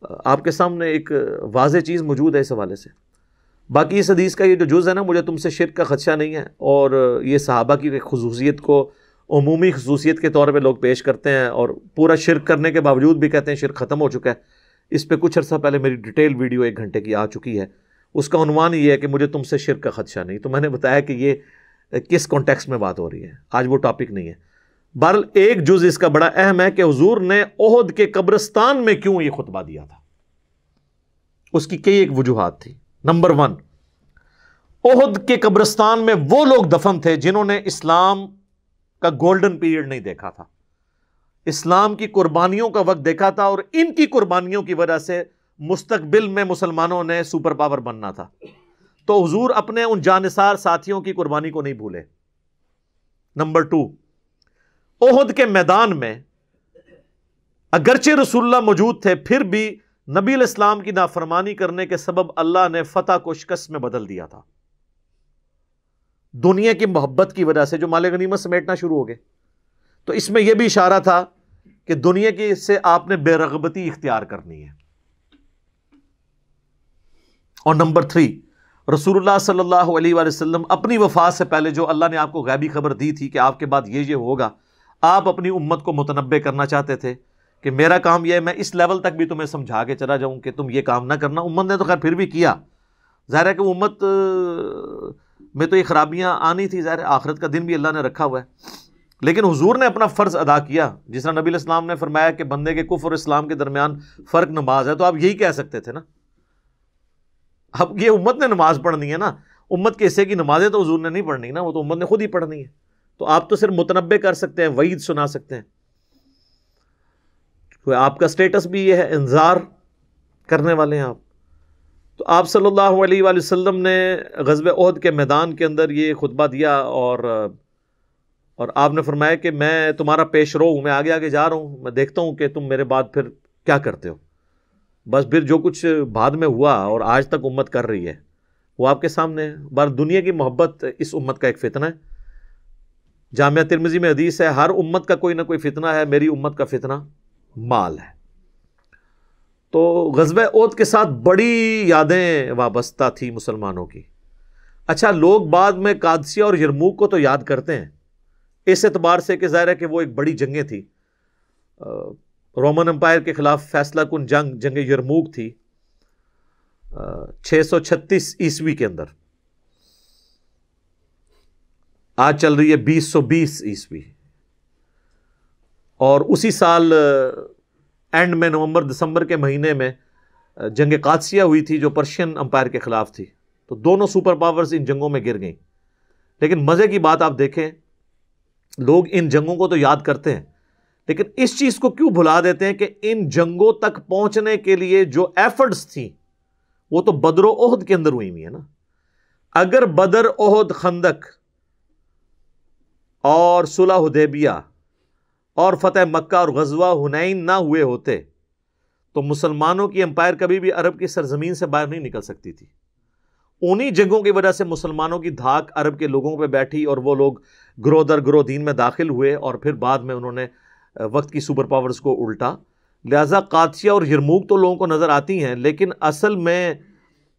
آپ کے سامنے ایک واضح چیز موجود ہے اس حوالے سے۔ باقی اس حدیث کا یہ جو جز ہے نا، مجھے تم سے شرک کا خدشہ نہیں ہے، اور یہ صحابہ کی خصوصیت کو عمومی خصوصیت کے طور پہ لوگ پیش کرتے ہیں اور پورا شرک کرنے کے باوجود بھی کہتے ہیں شرک ختم ہو چکا ہے۔ اس پہ کچھ عرصہ پہلے میری ڈیٹیل ویڈیو 1 گھنٹے کی آ چکی ہے، اس کا عنوان یہ ہے کہ مجھے تم سے شرک کا خدشہ نہیں۔ تو میں نے بتایا کہ یہ کس کانٹیکسٹ میں بات ہو رہی ہے، آج وہ ٹاپک نہیں ہے۔ بہرحال ایک جز اس کا بڑا اہم ہے کہ حضور نے احد کے قبرستان میں کیوں یہ خطبہ دیا تھا، اس کی کئی ایک وجوہات تھی۔ نمبر 1، احد کے قبرستان میں وہ لوگ دفن تھے جنہوں نے اسلام کا گولڈن پیریڈ نہیں دیکھا تھا، اسلام کی قربانیوں کا وقت دیکھا تھا، اور ان کی قربانیوں کی وجہ سے مستقبل میں مسلمانوں نے سپر پاور بننا تھا۔ تو حضور اپنے ان جانثار ساتھیوں کی قربانی کو نہیں بھولے۔ نمبر 2، احد کے میدان میں اگرچہ رسول اللہ موجود تھے، پھر بھی نبی علیہ السلام کی نافرمانی کرنے کے سبب اللہ نے فتح کو شکست میں بدل دیا تھا، دنیا کی محبت کی وجہ سے جو مال غنیمت سمیٹنا شروع ہو گئے۔ تو اس میں یہ بھی اشارہ تھا کہ دنیا کی سے آپ نے بے رغبتی اختیار کرنی ہے۔ اور نمبر 3، رسول اللہ صلی اللہ علیہ وآلہ وسلم اپنی وفات سے پہلے جو اللہ نے آپ کو غیبی خبر دی تھی کہ آپ کے بعد یہ ہوگا، آپ اپنی امت کو متنبع کرنا چاہتے تھے کہ میرا کام یہ ہے، میں اس لیول تک بھی تمہیں سمجھا کے چلا جاؤں کہ تم یہ کام نہ کرنا۔ امت نے تو خیر پھر بھی کیا، ظاہر ہے کہ وہ امت میں تو یہ خرابیاں آنی تھی، ظاہر ہے آخرت کا دن بھی اللہ نے رکھا ہوا ہے، لیکن حضور نے اپنا فرض ادا کیا۔ جس طرح نبی علیہ السلام نے فرمایا کہ بندے کے کفر اور اسلام کے درمیان فرق نماز ہے، تو آپ یہی کہہ سکتے تھے نا، اب یہ امت نے نماز پڑھنی ہے نا، امت کے حصے کی نمازیں تو حضور نے نہیں پڑھنی نا، وہ تو امت نے خود ہی پڑھنی ہے۔ تو آپ تو صرف متنبع کر سکتے ہیں، وعید سنا سکتے ہیں، آپ کا سٹیٹس بھی یہ ہے، انذار کرنے والے ہیں آپ۔ تو آپ صلی اللہ علیہ وآلہ وسلم نے غزوہ احد کے میدان کے اندر یہ خطبہ دیا، اور آپ نے فرمایا کہ میں تمہارا پیش رو ہوں، میں آگے آگے جا رہا ہوں، میں دیکھتا ہوں کہ تم میرے بعد پھر کیا کرتے ہو۔ بس پھر جو کچھ بعد میں ہوا اور آج تک امت کر رہی ہے وہ آپ کے سامنے ہے۔ بار دنیا کی محبت اس امت کا ایک فتنہ ہے۔ جامعہ ترمذی میں حدیث ہے، ہر امت کا کوئی نہ کوئی فتنہ ہے، میری امت کا فتنہ مال ہے۔ تو غزوہ احد کے ساتھ بڑی یادیں وابستہ تھی مسلمانوں کی۔ اچھا، لوگ بعد میں قادسیہ اور یرموک کو تو یاد کرتے ہیں اس اعتبار سے کہ ظاہر ہے کہ وہ ایک بڑی جنگیں تھی، رومن امپائر کے خلاف فیصلہ کن جنگ یرموک تھی 636 عیسوی کے اندر، آج چل رہی ہے 2020 عیسوی، اور اسی سال اینڈ میں نومبر دسمبر کے مہینے میں جنگ قادسیہ ہوئی تھی جو پرشین امپائر کے خلاف تھی۔ تو دونوں سپر پاورز ان جنگوں میں گر گئیں، لیکن مزے کی بات آپ دیکھیں، لوگ ان جنگوں کو تو یاد کرتے ہیں، لیکن اس چیز کو کیوں بھلا دیتے ہیں کہ ان جنگوں تک پہنچنے کے لیے جو ایفرٹس تھیں وہ تو بدر و احد کے اندر ہوئی ہے نا۔ اگر بدر، احد، خندق اور صلح حدیبیہ اور فتح مکہ اور غزوہ حنین نہ ہوئے ہوتے تو مسلمانوں کی امپائر کبھی بھی عرب کی سرزمین سے باہر نہیں نکل سکتی تھی۔ انہی جنگوں کی وجہ سے مسلمانوں کی دھاک عرب کے لوگوں پہ بیٹھی اور وہ لوگ گروہ در گروہ دین میں داخل ہوئے، اور پھر بعد میں انہوں نے وقت کی سپر پاورز کو الٹا۔ لہذا قادسیہ اور یرموک تو لوگوں کو نظر آتی ہیں، لیکن اصل میں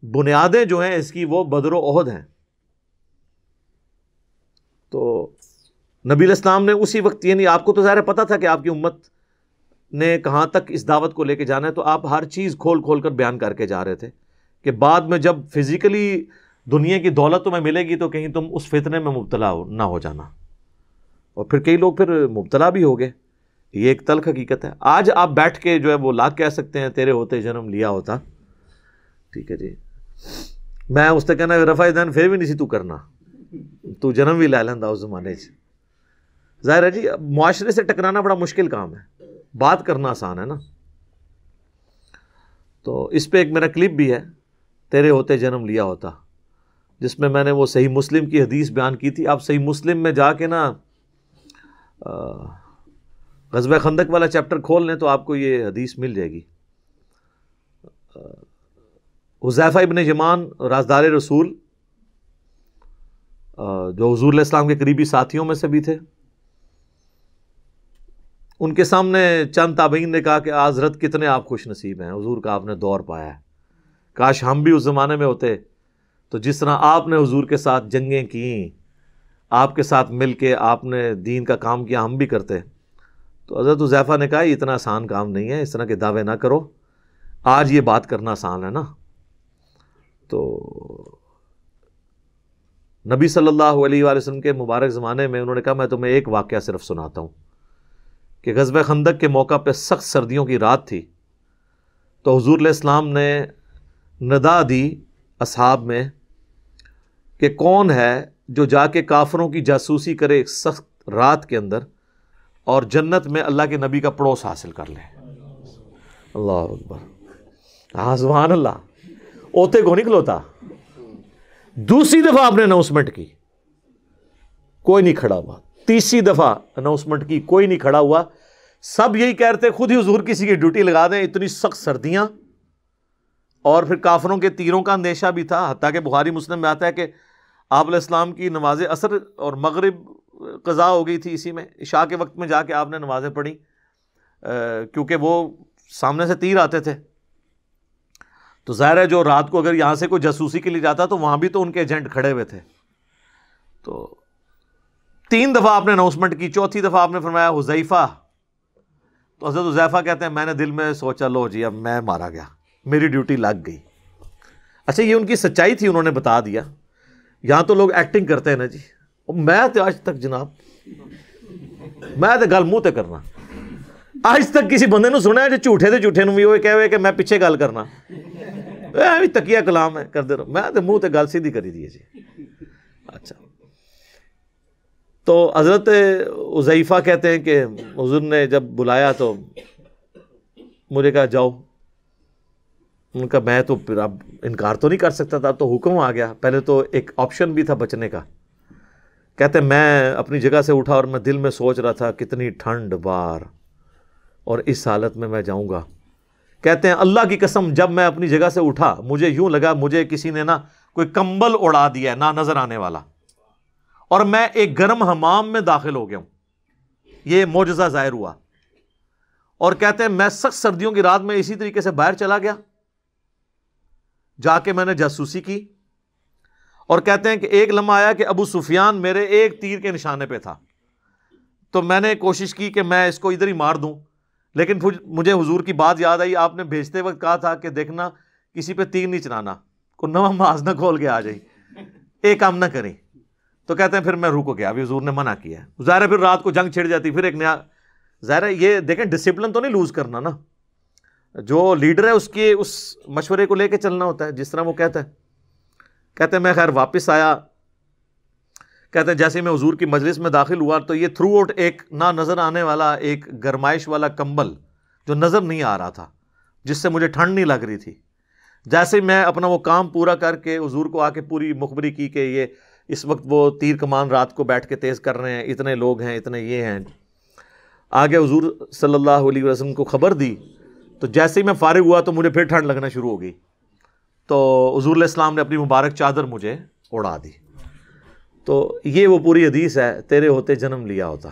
بنیادیں جو ہیں اس کی وہ بدر و احد ہیں۔ تو نبی علیہ السلام نے اسی وقت، یعنی آپ کو تو ظاہر پتہ تھا کہ آپ کی امت نے کہاں تک اس دعوت کو لے کے جانا ہے، تو آپ ہر چیز کھول کھول کر بیان کر کے جا رہے تھے کہ بعد میں جب فزیکلی دنیا کی دولت تمہیں ملے گی تو کہیں تم اس فتنے میں مبتلا نہ ہو جانا، اور پھر کئی لوگ پھر مبتلا بھی ہو گئے۔ یہ ایک تلخ حقیقت ہے۔ آج آپ بیٹھ کے جو ہے وہ لاکھ کہہ سکتے ہیں تیرے ہوتے جنم لیا ہوتا، ٹھیک ہے جی، میں اس سے کہنا رفع دین پھر بھی نہیں سی تو کرنا، تو جنم بھی لے لینا اس زمانے سے۔ ظاہر ہے جی، معاشرے سے ٹکرانا بڑا مشکل کام ہے، بات کرنا آسان ہے نا۔ تو اس پہ ایک میرا کلپ بھی ہے، تیرے ہوتے جنم لیا ہوتا، جس میں میں نے وہ صحیح مسلم کی حدیث بیان کی تھی۔ آپ صحیح مسلم میں جا کے نا غزوہ خندق والا چیپٹر کھول لیں تو آپ کو یہ حدیث مل جائے گی۔ حذیفہ ابن یمان رازدار رسول، جو حضور علیہ السلام کے قریبی ساتھیوں میں سے بھی تھے، ان کے سامنے چند تابعین نے کہا کہ حضرت کتنے آپ خوش نصیب ہیں، حضور کا آپ نے دور پایا ہے، کاش ہم بھی اس زمانے میں ہوتے تو جس طرح آپ نے حضور کے ساتھ جنگیں کیں، آپ کے ساتھ مل کے آپ نے دین کا کام کیا، ہم بھی کرتے۔ تو حضرت حذیفہ نے کہا یہ اتنا آسان کام نہیں ہے، اس طرح کے دعوے نہ کرو، آج یہ بات کرنا آسان ہے نا۔ تو نبی صلی اللہ علیہ وآلہ وسلم کے مبارک زمانے میں انہوں نے کہا میں تمہیں ایک واقعہ صرف سناتا ہوں کہ غزوہ خندق کے موقع پہ سخت سردیوں کی رات تھی، تو حضور علیہ السلام نے ندا دی اصحاب میں کہ کون ہے جو جا کے کافروں کی جاسوسی کرے ایک سخت رات کے اندر اور جنت میں اللہ کے نبی کا پڑوس حاصل کر لے۔ اللہ اکبر، ہاں سبحان اللہ، اوتے کو نکلوتا۔ دوسری دفعہ آپ نے اناؤنسمنٹ کی، کوئی نہیں کھڑا ہوا۔ تیسری دفعہ اناؤنسمنٹ کی، کوئی نہیں کھڑا ہوا۔ سب یہی کہتے خود ہی حضور کسی کی ڈیوٹی لگا دیں، اتنی سخت سردیاں، اور پھر کافروں کے تیروں کا اندیشہ بھی تھا، حتیٰ کہ بخاری مسلم میں آتا ہے کہ آپ علیہ السلام کی نماز عصر اور مغرب قضا ہو گئی تھی اسی میں، عشاء کے وقت میں جا کے آپ نے نمازیں پڑھی، کیونکہ وہ سامنے سے تیر آتے تھے۔ تو ظاہر ہے جو رات کو اگر یہاں سے کوئی جاسوسی کے لیے جاتا تو وہاں بھی تو ان کے ایجنٹ کھڑے ہوئے تھے۔ تو 3 دفعہ آپ نے اناؤنسمنٹ کی، چوتھی دفعہ آپ نے فرمایا حذیفہ، تو حضرت حذیفہ کہتے ہیں میں نے دل میں سوچا لو جی اب میں مارا گیا، میری ڈیوٹی لگ گئی۔ اچھا یہ ان کی سچائی تھی، انہوں نے بتا دیا۔ یہاں تو لوگ ایکٹنگ کرتے ہیں نا جی، میں تو آج تک جناب میں تو گل منہ تے کرنا، آج تک کسی بندے نے سنا ہے جو جھوٹے تے جھوٹے نوں بھی وہ کہے ہوئے کہ میں پیچھے گل کرنا، بھی تکیہ کلام ہے کر دے رہا، میں تو منہ تے گل سیدھی کری دی ہے جی۔ اچھا تو حضرت حذیفہ کہتے ہیں کہ حضور نے جب بلایا تو مجھے کہا جاؤ، ان کا میں تو پھر اب انکار تو نہیں کر سکتا تھا، تو حکم آ گیا۔ پہلے تو ایک آپشن بھی تھا بچنے کا، کہتے میں اپنی جگہ سے اٹھا اور میں دل میں سوچ رہا تھا کتنی ٹھنڈ بار، اور اس حالت میں جاؤں گا۔ کہتے ہیں اللہ کی قسم جب میں اپنی جگہ سے اٹھا مجھے یوں لگا مجھے کسی نے نا کوئی کمبل اڑا دیا ہے نہ نظر آنے والا، اور میں ایک گرم حمام میں داخل ہو گیا ہوں، یہ معجزہ ظاہر ہوا۔ اور کہتے ہیں میں سخت سردیوں کی رات میں اسی طریقے سے باہر چلا گیا، جا کے میں نے جاسوسی کی، اور کہتے ہیں کہ ایک لمحہ آیا کہ ابو سفیان میرے ایک تیر کے نشانے پہ تھا، تو میں نے کوشش کی کہ میں اس کو ادھر ہی مار دوں، لیکن مجھے حضور کی بات یاد آئی، آپ نے بھیجتے وقت کہا تھا کہ دیکھنا کسی پہ تیر نہیں چلانا، کوئی نواں ماز نہ کھول کے آ جائے، ایک کام نہ کریں۔ تو کہتے ہیں پھر میں رک گیا، ابھی حضور نے منع کیا ہے، ظاہر ہے پھر رات کو جنگ چھڑ جاتی، پھر ایک نیا، ظاہر ہے یہ دیکھیں ڈسپلن تو نہیں لوز کرنا نا، جو لیڈر ہے اس کے اس مشورے کو لے کے چلنا ہوتا ہے جس طرح وہ کہتا ہے۔ کہتے ہیں میں خیر واپس آیا، کہتے ہیں جیسے میں حضور کی مجلس میں داخل ہوا تو یہ تھرو آؤٹ ایک نہ نظر آنے والا ایک گرمائش والا کمبل جو نظر نہیں آ رہا تھا، جس سے مجھے ٹھنڈ نہیں لگ رہی تھی، جیسے میں اپنا وہ کام پورا کر کے حضور کو آ کے پوری مخبری کی کہ یہ اس وقت وہ تیر کمان رات کو بیٹھ کے تیز کر رہے ہیں، اتنے لوگ ہیں، اتنے یہ ہیں، آگے حضور صلی اللہ علیہ وسلم کو خبر دی، تو جیسے ہی میں فارغ ہوا تو مجھے پھر ٹھنڈ لگنا شروع ہو گئی، تو حضور علیہ السلام نے اپنی مبارک چادر مجھے اڑا دی۔ تو یہ وہ پوری حدیث ہے، تیرے ہوتے جنم لیا ہوتا۔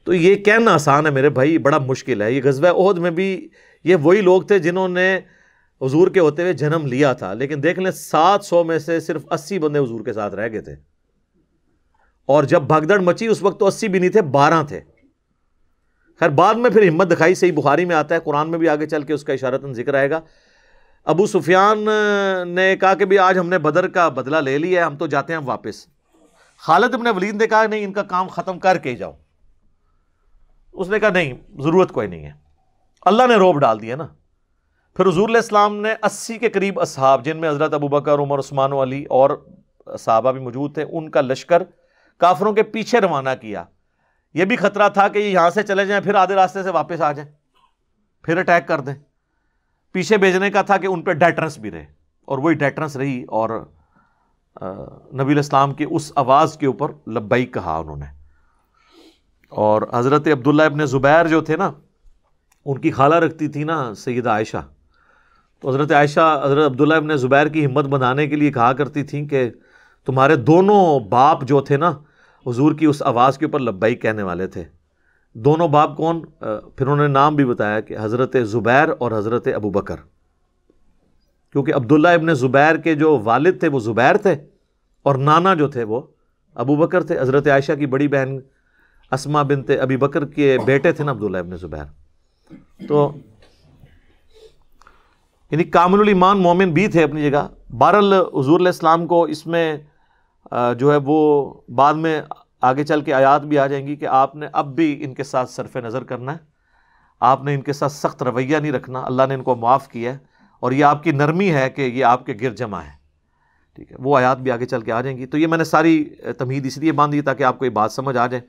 تو یہ کہنا آسان ہے میرے بھائی، بڑا مشکل ہے۔ یہ غزوہ احد میں بھی یہ وہی لوگ تھے جنہوں نے حضور کے ہوتے ہوئے جنم لیا تھا، لیکن دیکھ لیں 700 میں سے صرف 80 بندے حضور کے ساتھ رہ گئے تھے، اور جب بھگدڑ مچی اس وقت تو 80 بھی نہیں تھے، 12 تھے۔ خیر بعد میں پھر ہمت دکھائی، صحیح بخاری میں آتا ہے، قرآن میں بھی آگے چل کے اس کا اشارتاً ذکر آئے گا۔ ابو سفیان نے کہا کہ بھی آج ہم نے بدر کا بدلہ لے لیا ہے، ہم تو جاتے ہیں واپس۔ خالد بن ولید نے کہا نہیں ان کا کام ختم کر کے جاؤ، اس نے کہا نہیں ضرورت کوئی نہیں ہے، اللہ نے روب ڈال دیا نا۔ پھر حضور علیہ السلام نے 80 کے قریب اصحاب، جن میں حضرت ابو بکر، عمر، عثمان و علی اور صحابہ بھی موجود تھے، ان کا لشکر کافروں کے پیچھے روانہ کیا۔ یہ بھی خطرہ تھا کہ یہ یہاں سے چلے جائیں پھر آدھے راستے سے واپس آ جائیں، پھر اٹیک کر دیں۔ پیچھے بھیجنے کا تھا کہ ان پہ ڈیٹرنس بھی رہے، اور وہی ڈیٹرنس رہی، اور نبی علیہ السلام کی اس آواز کے اوپر لبیک کہا انہوں نے۔ اور حضرت عبداللہ ابن زبیر جو تھے نا، ان کی خالہ رکھتی تھی نا سیدہ عائشہ، تو حضرت عائشہ حضرت عبداللہ ابن زبیر کی ہمت بندھانے کے لیے کہا کرتی تھیں کہ تمہارے دونوں باپ جو تھے نا حضور کی اس آواز کے اوپر لبیک کہنے والے تھے۔ دونوں باپ کون؟ پھر انہوں نے نام بھی بتایا کہ حضرت زبیر اور حضرت ابو بکر، کیونکہ عبداللہ ابن زبیر کے جو والد تھے وہ زبیر تھے، اور نانا جو تھے وہ ابو بکر تھے۔ حضرت عائشہ کی بڑی بہن اسما بنت ابی بکر کے بیٹے تھے نا عبداللہ ابن زبیر، تو یعنی کامل الایمان مومن بھی تھے اپنی جگہ۔ بہرحال حضور علیہ السلام کو اس میں جو ہے وہ بعد میں آگے چل کے آیات بھی آ جائیں گی کہ آپ نے اب بھی ان کے ساتھ صرف نظر کرنا ہے، آپ نے ان کے ساتھ سخت رویہ نہیں رکھنا، اللہ نے ان کو معاف کیا ہے اور یہ آپ کی نرمی ہے کہ یہ آپ کے گر جمع ہے، ٹھیک ہے، وہ آیات بھی آگے چل کے آ جائیں گی۔ تو یہ میں نے ساری تمہید اس لیے باندھی تاکہ آپ کو یہ بات سمجھ آ جائے۔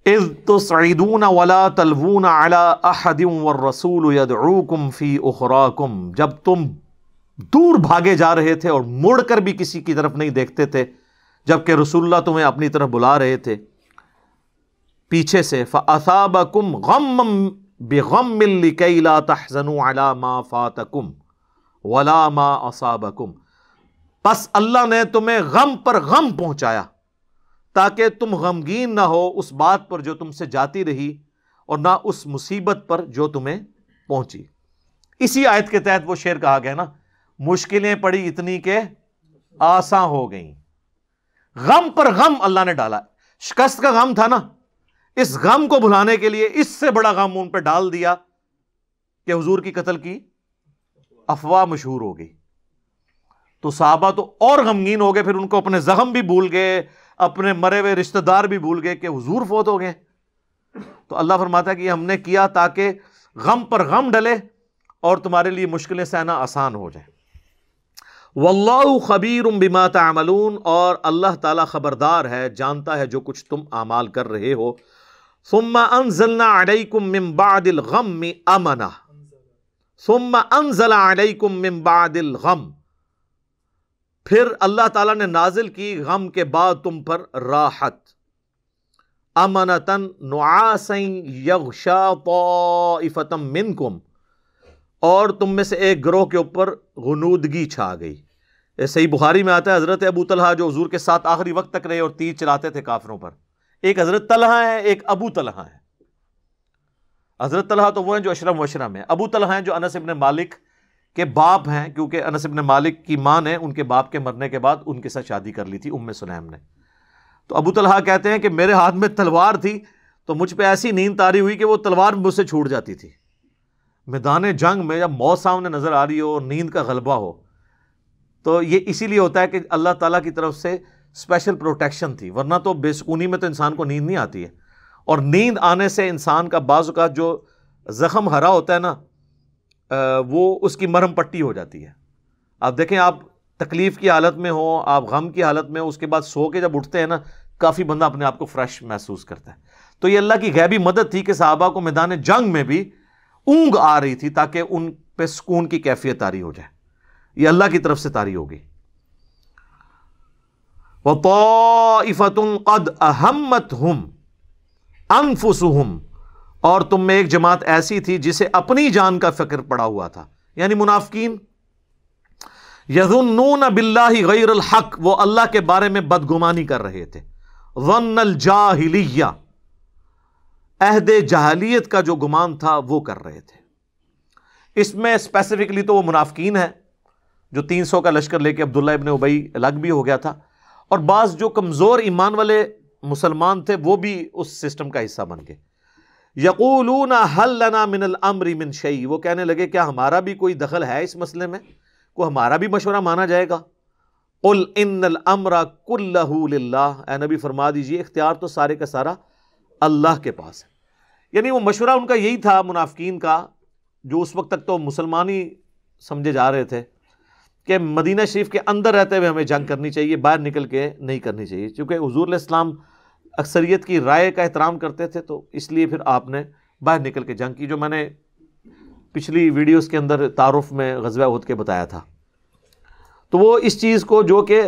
اذ تصعدون ولا تلوون على احد والرسول يدعوكم في اخراكم، جب تم دور بھاگے جا رہے تھے اور مڑ کر بھی کسی کی طرف نہیں دیکھتے تھے، جبکہ رسول اللہ تمہیں اپنی طرف بلا رہے تھے پیچھے سے، فَأَثَابَكُمْ غَمًّا بِغَمٍّ لِكَيْ لَا تَحْزَنُوا عَلَى مَا فَاتَكُمْ وَلَا مَا أَصَابَكُمْ، پس اللہ نے تمہیں غم پر غم پہنچایا تاکہ تم غمگین نہ ہو اس بات پر جو تم سے جاتی رہی اور نہ اس مصیبت پر جو تمہیں پہنچی۔ اسی آیت کے تحت وہ شعر کہا گیا نا، مشکلیں پڑی اتنی کہ آساں ہو گئیں، غم پر غم اللہ نے ڈالا۔ شکست کا غم تھا نا، اس غم کو بھلانے کے لیے اس سے بڑا غم ان پہ ڈال دیا کہ حضور کی قتل کی افواہ مشہور ہو گئی۔ تو صحابہ تو اور غمگین ہو گئے، پھر ان کو اپنے زخم بھی بھول گئے، اپنے مرے ہوئے رشتہ دار بھی بھول گئے کہ حضور فوت ہو گئے۔ تو اللہ فرماتا ہے کہ ہم نے کیا تاکہ غم پر غم ڈلے اور تمہارے لیے مشکلیں سہنا آسان ہو جائے۔ واللہ خبیر بما تعملون، اور اللہ تعالیٰ خبردار ہے، جانتا ہے جو کچھ تم اعمال کر رہے ہو۔ ثم انزلنا علیکم من بعد الغم امنا، ثم انزل علیکم من بعد الغم، پھر اللہ تعالیٰ نے نازل کی غم کے بعد تم پر راحت، امنتن نعاسا یغشا طائفۃ منکم، اور تم میں سے ایک گروہ کے اوپر غنودگی چھا گئی۔ صحیح بخاری میں آتا ہے حضرت ابو طلحہ جو حضور کے ساتھ آخری وقت تک رہے اور تیر چلاتے تھے کافروں پر، ایک حضرت طلحہ ہے ایک ابو طلحہ ہے۔ حضرت طلحہ تو وہ ہیں جو اشرم وشرم ہیں، ابو طلحہ ہیں جو انس ابن مالک کے باپ ہیں، کیونکہ انس ابن مالک کی ماں نے ان کے باپ کے مرنے کے بعد ان کے ساتھ شادی کر لی تھی ام سلیم نے۔ تو ابو طلحہ کہتے ہیں کہ میرے ہاتھ میں تلوار تھی تو مجھ پہ ایسی نیند طاری ہوئی کہ وہ تلوار مجھ سے چھوٹ جاتی تھی۔ میدان جنگ میں جب موت سامنے نظر آ رہی ہو اور نیند کا غلبہ ہو، تو یہ اسی لیے ہوتا ہے کہ اللہ تعالیٰ کی طرف سے اسپیشل پروٹیکشن تھی، ورنہ تو بے سکونی میں تو انسان کو نیند نہیں آتی ہے، اور نیند آنے سے انسان کا بعض اوقات جو زخم ہرا ہوتا ہے نا، وہ اس کی مرہم پٹی ہو جاتی ہے۔ آپ دیکھیں، آپ تکلیف کی حالت میں ہو، آپ غم کی حالت میں ہو، اس کے بعد سو کے جب اٹھتے ہیں نا، کافی بندہ اپنے آپ کو فریش محسوس کرتا ہے۔ تو یہ اللہ کی غیبی مدد تھی کہ صحابہ کو میدان جنگ میں بھی اونگ آ رہی تھی تاکہ ان پہ سکون کی کیفیت طاری ہو جائے، یہ اللہ کی طرف سے طاری ہوگی۔ وَطَائِفَةٌ قَدْ أَهَمَّتْهُمْ أَنفُسُهُمْ، اور تم میں ایک جماعت ایسی تھی جسے اپنی جان کا فکر پڑا ہوا تھا، یعنی منافقین۔ يَظُنُّونَ بِاللَّهِ غَيْرَ الْحَقِّ، وہ اللہ کے بارے میں بدگمانی کر رہے تھے۔ ظَنَّ الْجَاهِلِيَّةِ، عہد جاہلیت کا جو گمان تھا وہ کر رہے تھے۔ اس میں اسپیسیفکلی تو وہ منافقین ہیں جو 300 کا لشکر لے کے عبداللہ ابن ابی الگ بھی ہو گیا تھا، اور بعض جو کمزور ایمان والے مسلمان تھے وہ بھی اس سسٹم کا حصہ بن گئے۔ یقولون هل لنا من الامر من شیء، وہ کہنے لگے کیا ہمارا بھی کوئی دخل ہے اس مسئلے میں، کو ہمارا بھی مشورہ مانا جائے گا؟ قل ان الامر کلہ للہ، اے نبی فرما دیجئے اختیار تو سارے کا سارا اللہ کے پاس ہے۔ یعنی وہ مشورہ ان کا یہی تھا منافقین کا، جو اس وقت تک تو مسلمان ہی سمجھے جا رہے تھے، کہ مدینہ شریف کے اندر رہتے ہوئے ہمیں جنگ کرنی چاہیے، باہر نکل کے نہیں کرنی چاہیے، کیونکہ حضور علیہ السلام اکثریت کی رائے کا احترام کرتے تھے، تو اس لیے پھر آپ نے باہر نکل کے جنگ کی، جو میں نے پچھلی ویڈیوز کے اندر تعارف میں غزوہ احد کے بتایا تھا۔ تو وہ اس چیز کو جو کہ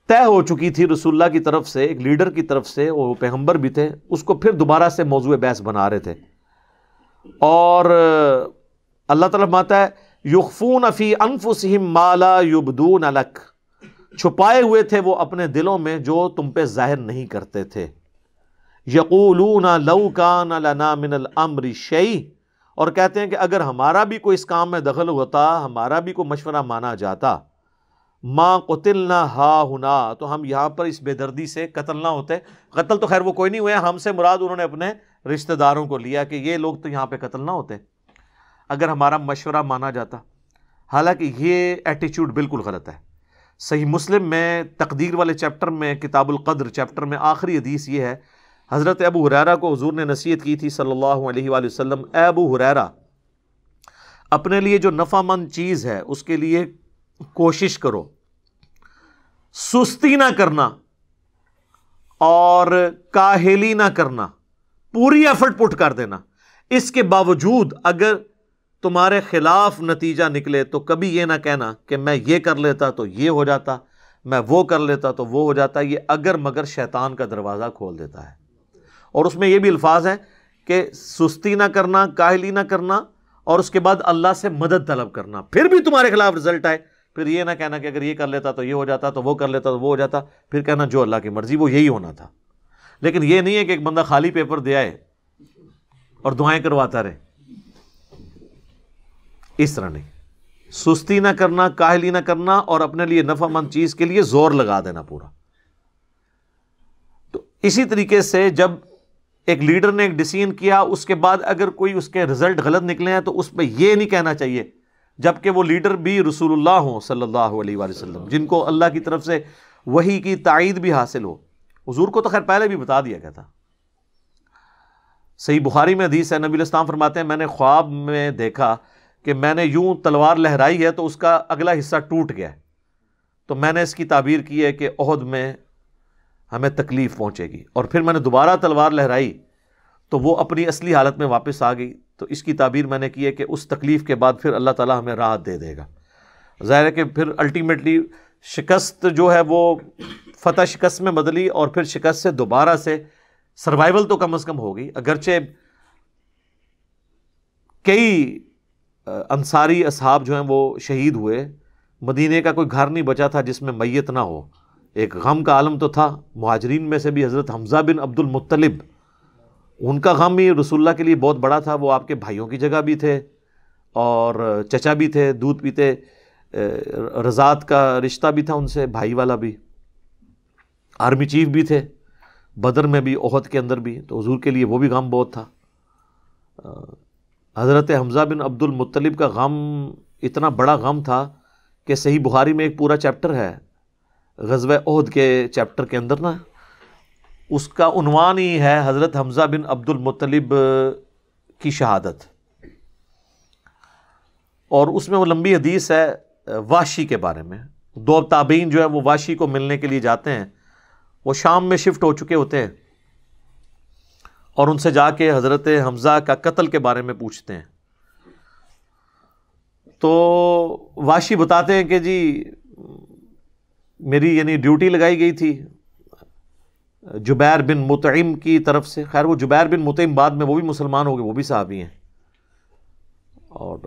طے ہو چکی تھی رسول اللہ کی طرف سے، ایک لیڈر کی طرف سے، وہ پیغمبر بھی تھے، اس کو پھر دوبارہ سے موضوع بحث بنا رہے تھے۔ اور اللہ تعالیٰ فرماتا ہے یخفون فی انفسہم ما لا یبدون لک، چھپائے ہوئے تھے وہ اپنے دلوں میں جو تم پہ ظاہر نہیں کرتے تھے۔ یقولون لو کان لنا من الامر شیء، اور کہتے ہیں کہ اگر ہمارا بھی کوئی اس کام میں دخل ہوتا، ہمارا بھی کوئی مشورہ مانا جاتا، ما قتلنا ہا ہنا، تو ہم یہاں پر اس بے دردی سے قتل نہ ہوتے۔ قتل تو خیر وہ کوئی نہیں ہوئے، ہم سے مراد انہوں نے اپنے رشتہ داروں کو لیا کہ یہ لوگ تو یہاں پہ قتل نہ ہوتے اگر ہمارا مشورہ مانا جاتا۔ حالانکہ یہ ایٹیچیوڈ بالکل غلط ہے۔ صحیح مسلم میں تقدیر والے چیپٹر میں کتاب القدر چیپٹر میں آخری حدیث یہ ہے، حضرت ابو ہریرہ کو حضور نے نصیحت کی تھی صلی اللہ علیہ وآلہ وسلم، اے ابو ہریرہ، اپنے لیے جو نفع مند چیز ہے اس کے لیے کوشش کرو، سستی نہ کرنا اور کاہلی نہ کرنا، پوری ایفرٹ پٹ کر دینا۔ اس کے باوجود اگر تمہارے خلاف نتیجہ نکلے تو کبھی یہ نہ کہنا کہ میں یہ کر لیتا تو یہ ہو جاتا، میں وہ کر لیتا تو وہ ہو جاتا۔ یہ اگر مگر شیطان کا دروازہ کھول دیتا ہے۔ اور اس میں یہ بھی الفاظ ہیں کہ سستی نہ کرنا، کاہلی نہ کرنا، اور اس کے بعد اللہ سے مدد طلب کرنا۔ پھر بھی تمہارے خلاف رزلٹ آئے، پھر یہ نہ کہنا کہ اگر یہ کر لیتا تو یہ ہو جاتا، تو وہ کر لیتا تو وہ ہو جاتا، پھر کہنا جو اللہ کی مرضی وہ یہی ہونا تھا۔ لیکن یہ نہیں ہے کہ ایک بندہ خالی پیپر دے آئے اور دعائیں کرواتا رہے، اس طرح نہیں۔ سستی نہ کرنا، کاہلی نہ کرنا، اور اپنے لیے نفع مند چیز کے لیے زور لگا دینا پورا۔ تو اسی طریقے سے جب ایک لیڈر نے ایک ڈیسیژن کیا، اس کے بعد اگر کوئی اس کے رزلٹ غلط نکلے ہیں تو اس پہ یہ نہیں کہنا چاہیے، جبکہ وہ لیڈر بھی رسول اللہ ہوں صلی اللہ علیہ وآلہ وسلم، جن کو اللہ کی طرف سے وحی کی تائید بھی حاصل ہو۔ حضور کو تو خیر پہلے بھی بتا دیا گیا تھا۔ صحیح بخاری میں حدیث ہے، نبی علیہ السلام فرماتے ہیں میں نے خواب میں دیکھا کہ میں نے یوں تلوار لہرائی ہے تو اس کا اگلا حصہ ٹوٹ گیا ہے، تو میں نے اس کی تعبیر کی ہے کہ احد میں ہمیں تکلیف پہنچے گی، اور پھر میں نے دوبارہ تلوار لہرائی تو وہ اپنی اصلی حالت میں واپس آ گئی، تو اس کی تعبیر میں نے کی ہے کہ اس تکلیف کے بعد پھر اللہ تعالیٰ ہمیں راحت دے دے گا۔ ظاہر ہے کہ پھر الٹیمیٹلی شکست جو ہے وہ فتح شکست میں بدلی، اور پھر شکست سے دوبارہ سے سروائیول تو کم از کم ہو گئی، اگرچہ کئی انصاری اصحاب جو ہیں وہ شہید ہوئے، مدینے کا کوئی گھر نہیں بچا تھا جس میں میت نہ ہو۔ ایک غم کا عالم تو تھا۔ مہاجرین میں سے بھی حضرت حمزہ بن عبد المطلب، ان کا غم ہی رسول اللہ کے لیے بہت بڑا تھا۔ وہ آپ کے بھائیوں کی جگہ بھی تھے اور چچا بھی تھے، دودھ پیتے، رضاعت کا رشتہ بھی تھا ان سے، بھائی والا بھی، آرمی چیف بھی تھے، بدر میں بھی، احد کے اندر بھی، تو حضور کے لیے وہ بھی غم بہت تھا۔ حضرت حمزہ بن عبد المطلب کا غم اتنا بڑا غم تھا کہ صحیح بخاری میں ایک پورا چیپٹر ہے غزوہ احد کے چیپٹر کے اندر نا، اس کا عنوان ہی ہے حضرت حمزہ بن عبد المطلب کی شہادت، اور اس میں وہ لمبی حدیث ہے وحشی کے بارے میں۔ دو تابعین جو ہے وہ وحشی کو ملنے کے لیے جاتے ہیں، وہ شام میں شفٹ ہو چکے ہوتے ہیں، اور ان سے جا کے حضرت حمزہ کا قتل کے بارے میں پوچھتے ہیں۔ تو وحشی بتاتے ہیں کہ جی میری یعنی ڈیوٹی لگائی گئی تھی جبیر بن مطعم کی طرف سے۔ خیر وہ جبیر بن مطعم بعد میں وہ بھی مسلمان ہو گئے، وہ بھی صحابی ہیں۔ اور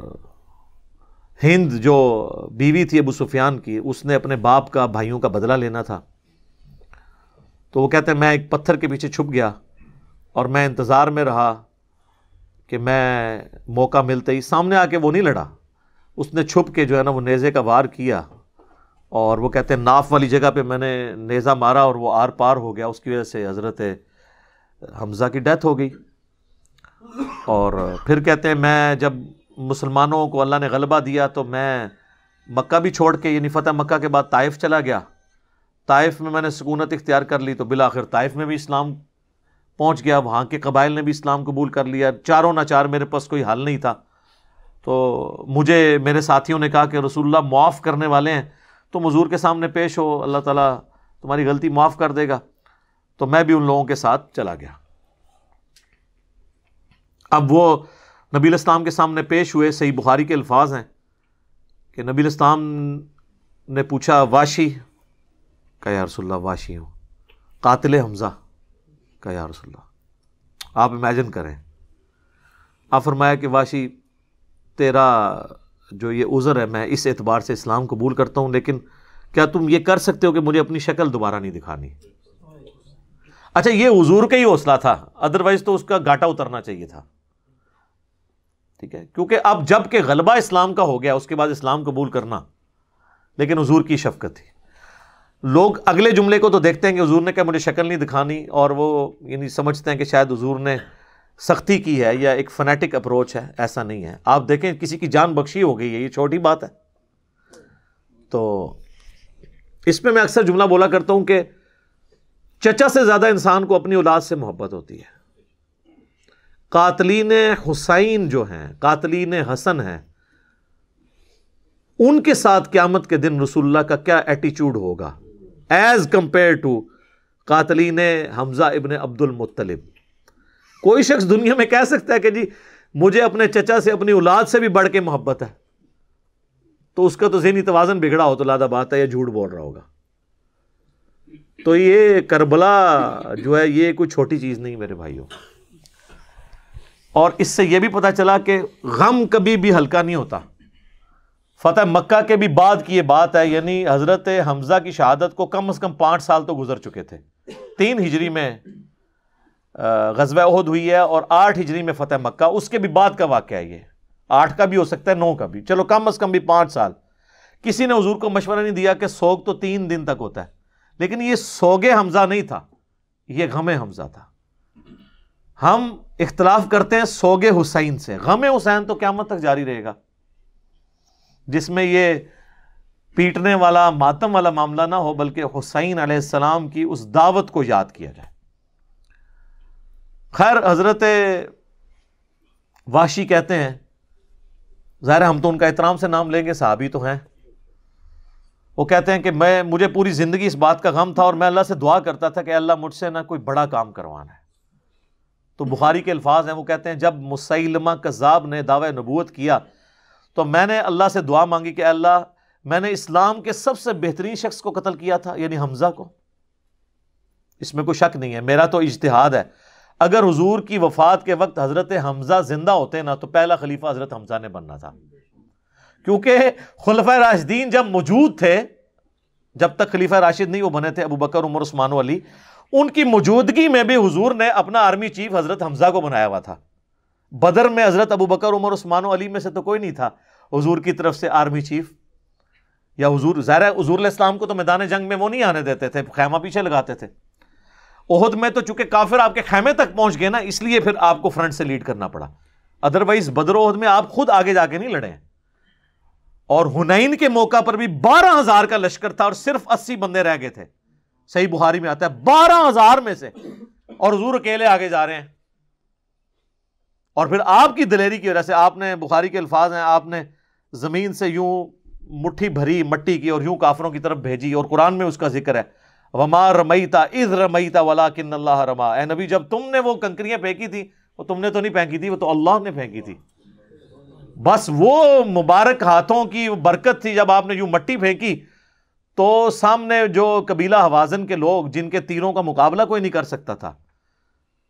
ہند جو بیوی تھی ابو سفیان کی، اس نے اپنے باپ کا، بھائیوں کا بدلہ لینا تھا، تو وہ کہتے ہیں میں ایک پتھر کے پیچھے چھپ گیا اور میں انتظار میں رہا کہ میں موقع ملتے ہی، سامنے آ کے وہ نہیں لڑا، اس نے چھپ کے جو ہے نا وہ نیزے کا وار کیا، اور وہ کہتے ہیں ناف والی جگہ پہ میں نے نیزہ مارا اور وہ آر پار ہو گیا، اس کی وجہ سے حضرت حمزہ کی ڈیتھ ہو گئی۔ اور پھر کہتے ہیں میں جب مسلمانوں کو اللہ نے غلبہ دیا تو میں مکہ بھی چھوڑ کے، یعنی فتح مکہ کے بعد طائف چلا گیا، طائف میں نے سکونت اختیار کر لی، تو بالآخر طائف میں بھی اسلام پہنچ گیا، وہاں کے قبائل نے بھی اسلام قبول کر لیا، چاروں ناچار میرے پاس کوئی حل نہیں تھا۔ تو مجھے میرے ساتھیوں نے کہا کہ رسول اللہ معاف کرنے والے ہیں، تم حضور کے سامنے پیش ہو، اللہ تعالیٰ تمہاری غلطی معاف کر دے گا۔ تو میں بھی ان لوگوں کے ساتھ چلا گیا۔ اب وہ نبی علیہ السلام کے سامنے پیش ہوئے، صحیح بخاری کے الفاظ ہیں کہ نبی علیہ السلام نے پوچھا واشی کا یا رسول اللہ، واشی ہوں، قاتل حمزہ کا یا رسول اللہ۔ آپ امیجن کریں، آپ فرمایا کہ واشی تیرا جو یہ عذر ہے میں اس اعتبار سے اسلام قبول کرتا ہوں، لیکن کیا تم یہ کر سکتے ہو کہ مجھے اپنی شکل دوبارہ نہیں دکھانی؟ اچھا یہ حضور کا ہی حوصلہ تھا، ادروائز تو اس کا گھاٹا اترنا چاہیے تھا، ٹھیک ہے، کیونکہ اب جب کہ غلبہ اسلام کا ہو گیا اس کے بعد اسلام قبول کرنا، لیکن حضور کی شفقت تھی۔ لوگ اگلے جملے کو تو دیکھتے ہیں کہ حضور نے کہا مجھے شکل نہیں دکھانی، اور وہ یعنی سمجھتے ہیں کہ شاید حضور نے سختی کی ہے یا ایک فنیٹک اپروچ ہے، ایسا نہیں ہے۔ آپ دیکھیں کسی کی جان بخشی ہو گئی ہے، یہ چھوٹی بات ہے۔ تو اس پہ میں اکثر جملہ بولا کرتا ہوں کہ چچا سے زیادہ انسان کو اپنی اولاد سے محبت ہوتی ہے. قاتلین حسین جو ہیں، قاتلین حسن ہیں، ان کے ساتھ قیامت کے دن رسول اللہ کا کیا ایٹیچیوڈ ہوگا ایز کمپیئر ٹو قاتلین حمزہ ابن عبد المطلب. کوئی شخص دنیا میں کہہ سکتا ہے کہ جی مجھے اپنے چچا سے اپنی اولاد سے بھی بڑھ کے محبت ہے، تو اس کا تو ذہنی توازن بگڑا ہو تو لادہ بات ہے، یہ جھوٹ بول رہا ہوگا. تو یہ کربلا جو ہے یہ کوئی چھوٹی چیز نہیں میرے بھائیوں. اور اس سے یہ بھی پتہ چلا کہ غم کبھی بھی ہلکا نہیں ہوتا. فتح مکہ کے بھی بعد کی یہ بات ہے، یعنی حضرت حمزہ کی شہادت کو کم از کم 5 سال تو گزر چکے تھے. 3 ہجری میں غزوہ احد ہوئی ہے اور 8 ہجری میں فتح مکہ، اس کے بھی بعد کا واقعہ ہے. یہ 8 کا بھی ہو سکتا ہے، 9 کا بھی، چلو کم از کم بھی 5 سال. کسی نے حضور کو مشورہ نہیں دیا کہ سوگ تو 3 دن تک ہوتا ہے، لیکن یہ سوگ حمزہ نہیں تھا، یہ غم حمزہ تھا. ہم اختلاف کرتے ہیں سوگ حسین سے، غم حسین تو قیامت تک جاری رہے گا، جس میں یہ پیٹنے والا ماتم والا معاملہ نہ ہو، بلکہ حسین علیہ السلام کی اس دعوت کو یاد کیا جائے. خیر، حضرت وحشی کہتے ہیں، ظاہر ہم تو ان کا احترام سے نام لیں گے، صحابی تو ہیں. وہ کہتے ہیں کہ مجھے پوری زندگی اس بات کا غم تھا اور میں اللہ سے دعا کرتا تھا کہ اللہ مجھ سے نہ کوئی بڑا کام کروانا ہے. تو بخاری کے الفاظ ہیں، وہ کہتے ہیں جب مسیلمہ کذاب نے دعوی نبوت کیا تو میں نے اللہ سے دعا مانگی کہ اللہ، میں نے اسلام کے سب سے بہترین شخص کو قتل کیا تھا، یعنی حمزہ کو. اس میں کوئی شک نہیں ہے، میرا تو اجتہاد ہے. اگر حضور کی وفات کے وقت حضرت حمزہ زندہ ہوتے نا تو پہلا خلیفہ حضرت حمزہ نے بننا تھا، کیونکہ خلفائے راشدین جب موجود تھے، جب تک خلیفہ راشد نہیں وہ بنے تھے ابو بکر، عمر، عثمان و علی، ان کی موجودگی میں بھی حضور نے اپنا آرمی چیف حضرت حمزہ کو بنایا ہوا تھا. بدر میں حضرت ابو بکر، عمر، عثمان و علی میں سے تو کوئی نہیں تھا حضور کی طرف سے آرمی چیف. یا حضور، ظاہر ہے حضور علیہ السلام کو تو میدان جنگ میں وہ نہیں آنے دیتے تھے، خیمہ پیچھے لگاتے تھے. احد میں تو چونکہ کافر آپ کے خیمے تک پہنچ گئے نا، اس لیے پھر آپ کو فرنٹ سے لیڈ کرنا پڑا. ادروائز بدر و احد میں آپ خود آگے جا کے نہیں لڑے. اور حنین کے موقع پر بھی 12,000 کا لشکر تھا اور صرف 80 بندے رہ گئے تھے. صحیح بخاری میں آتا ہے 12,000 میں سے، اور حضور اکیلے آگے جا رہے ہیں. اور پھر آپ کی دلیری کی وجہ سے آپ نے، بخاری کے الفاظ ہیں، آپ نے زمین سے یوں مٹھی بھری مٹی کی اور یوں کافروں کی طرف بھیجی، اور قرآن میں اس کا ذکر ہے، وَمَا رَمَيْتَ إِذْ رَمَيْتَ وَلَكِنَّ اللَّهَ رَمَى. اے نبی، جب تم نے وہ کنکریاں پھینکی تھی، وہ تم نے تو نہیں پھینکی تھی، وہ تو اللہ نے پھینکی تھی. بس وہ مبارک ہاتھوں کی برکت تھی. جب آپ نے یوں مٹی پھینکی تو سامنے جو قبیلہ حوازن کے لوگ، جن کے تیروں کا مقابلہ کوئی نہیں کر سکتا تھا،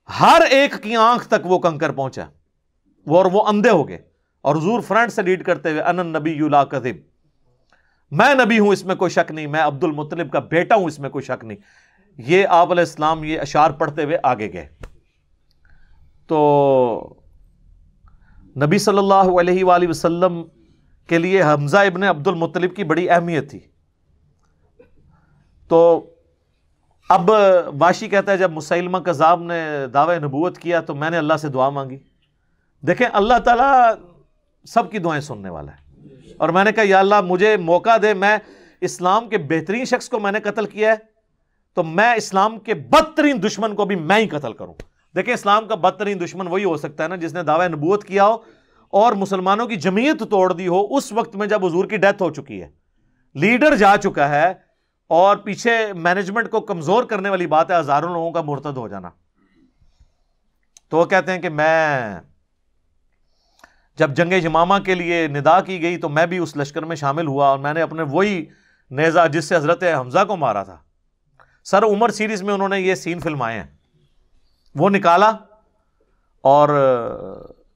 ہر ایک کی آنکھ تک وہ کنکر پہنچا، اور وہ اندھے ہو گئے. اور حضور فرنٹ سے لیڈ کرتے ہوئے، انا النبی لا کذب، میں نبی ہوں، اس میں کوئی شک نہیں، میں عبد المطلب کا بیٹا ہوں، اس میں کوئی شک نہیں. یہ آپ علیہ السلام یہ اشعار پڑھتے ہوئے آگے گئے. تو نبی صلی اللہ علیہ وآلہ وسلم کے لیے حمزہ ابن عبد المطلب کی بڑی اہمیت تھی. تو اب واشی کہتا ہے جب مسیلمہ کذاب نے دعوی نبوت کیا تو میں نے اللہ سے دعا مانگی. دیکھیں اللہ تعالیٰ سب کی دعائیں سننے والا ہے. اور میں نے کہا یا اللہ مجھے موقع دے، میں اسلام کے بہترین شخص کو میں نے قتل کیا ہے، تو میں اسلام کے بدترین دشمن کو بھی میں ہی قتل کروں. دیکھیں اسلام کا بدترین دشمن وہی ہو سکتا ہے نا جس نے دعوی نبوت کیا ہو اور مسلمانوں کی جمعیت توڑ دی ہو اس وقت میں جب حضور کی ڈیتھ ہو چکی ہے، لیڈر جا چکا ہے، اور پیچھے مینجمنٹ کو کمزور کرنے والی بات ہے ہزاروں لوگوں کا مرتد ہو جانا. تو وہ کہتے ہیں کہ میں جب جنگ یمامہ کے لیے ندا کی گئی تو میں بھی اس لشکر میں شامل ہوا، اور میں نے اپنے وہی نیزہ جس سے حضرت حمزہ کو مارا تھا، سر عمر سیریز میں انہوں نے یہ سین فلمائے ہیں، وہ نکالا اور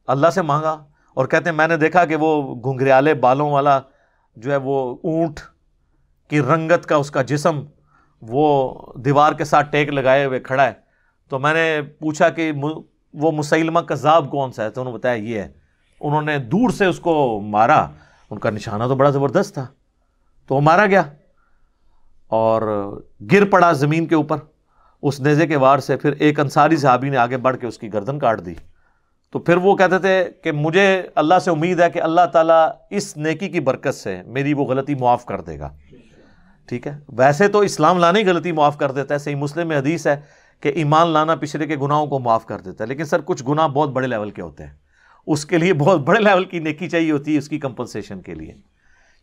اللہ سے مانگا. اور کہتے ہیں میں نے دیکھا کہ وہ گھنگریالے بالوں والا جو ہے وہ اونٹ کی رنگت کا اس کا جسم وہ دیوار کے ساتھ ٹیک لگائے ہوئے کھڑا ہے. تو میں نے پوچھا کہ وہ مسیلمہ کذاب کون سا ہے، تو انہوں نے بتایا یہ ہے. انہوں نے دور سے اس کو مارا، ان کا نشانہ تو بڑا زبردست تھا، تو وہ مارا گیا اور گر پڑا زمین کے اوپر اس نیزے کے وار سے. پھر ایک انصاری صحابی نے آگے بڑھ کے اس کی گردن کاٹ دی. تو پھر وہ کہتے تھے کہ مجھے اللہ سے امید ہے کہ اللہ تعالیٰ اس نیکی کی برکت سے میری وہ غلطی معاف کر دے گا، ٹھیک ہے، ویسے تو اسلام لانے ہی غلطی معاف کر دیتا ہے، صحیح مسلم میں حدیث ہے کہ ایمان لانا پچھلے کے گناہوں کو معاف کر دیتا ہے، لیکن سر کچھ گناہ بہت بڑے لیول کے ہوتے ہیں، اس کے لیے بہت بڑے لیول کی نیکی چاہیے ہوتی ہے اس کی کمپنسیشن کے لیے،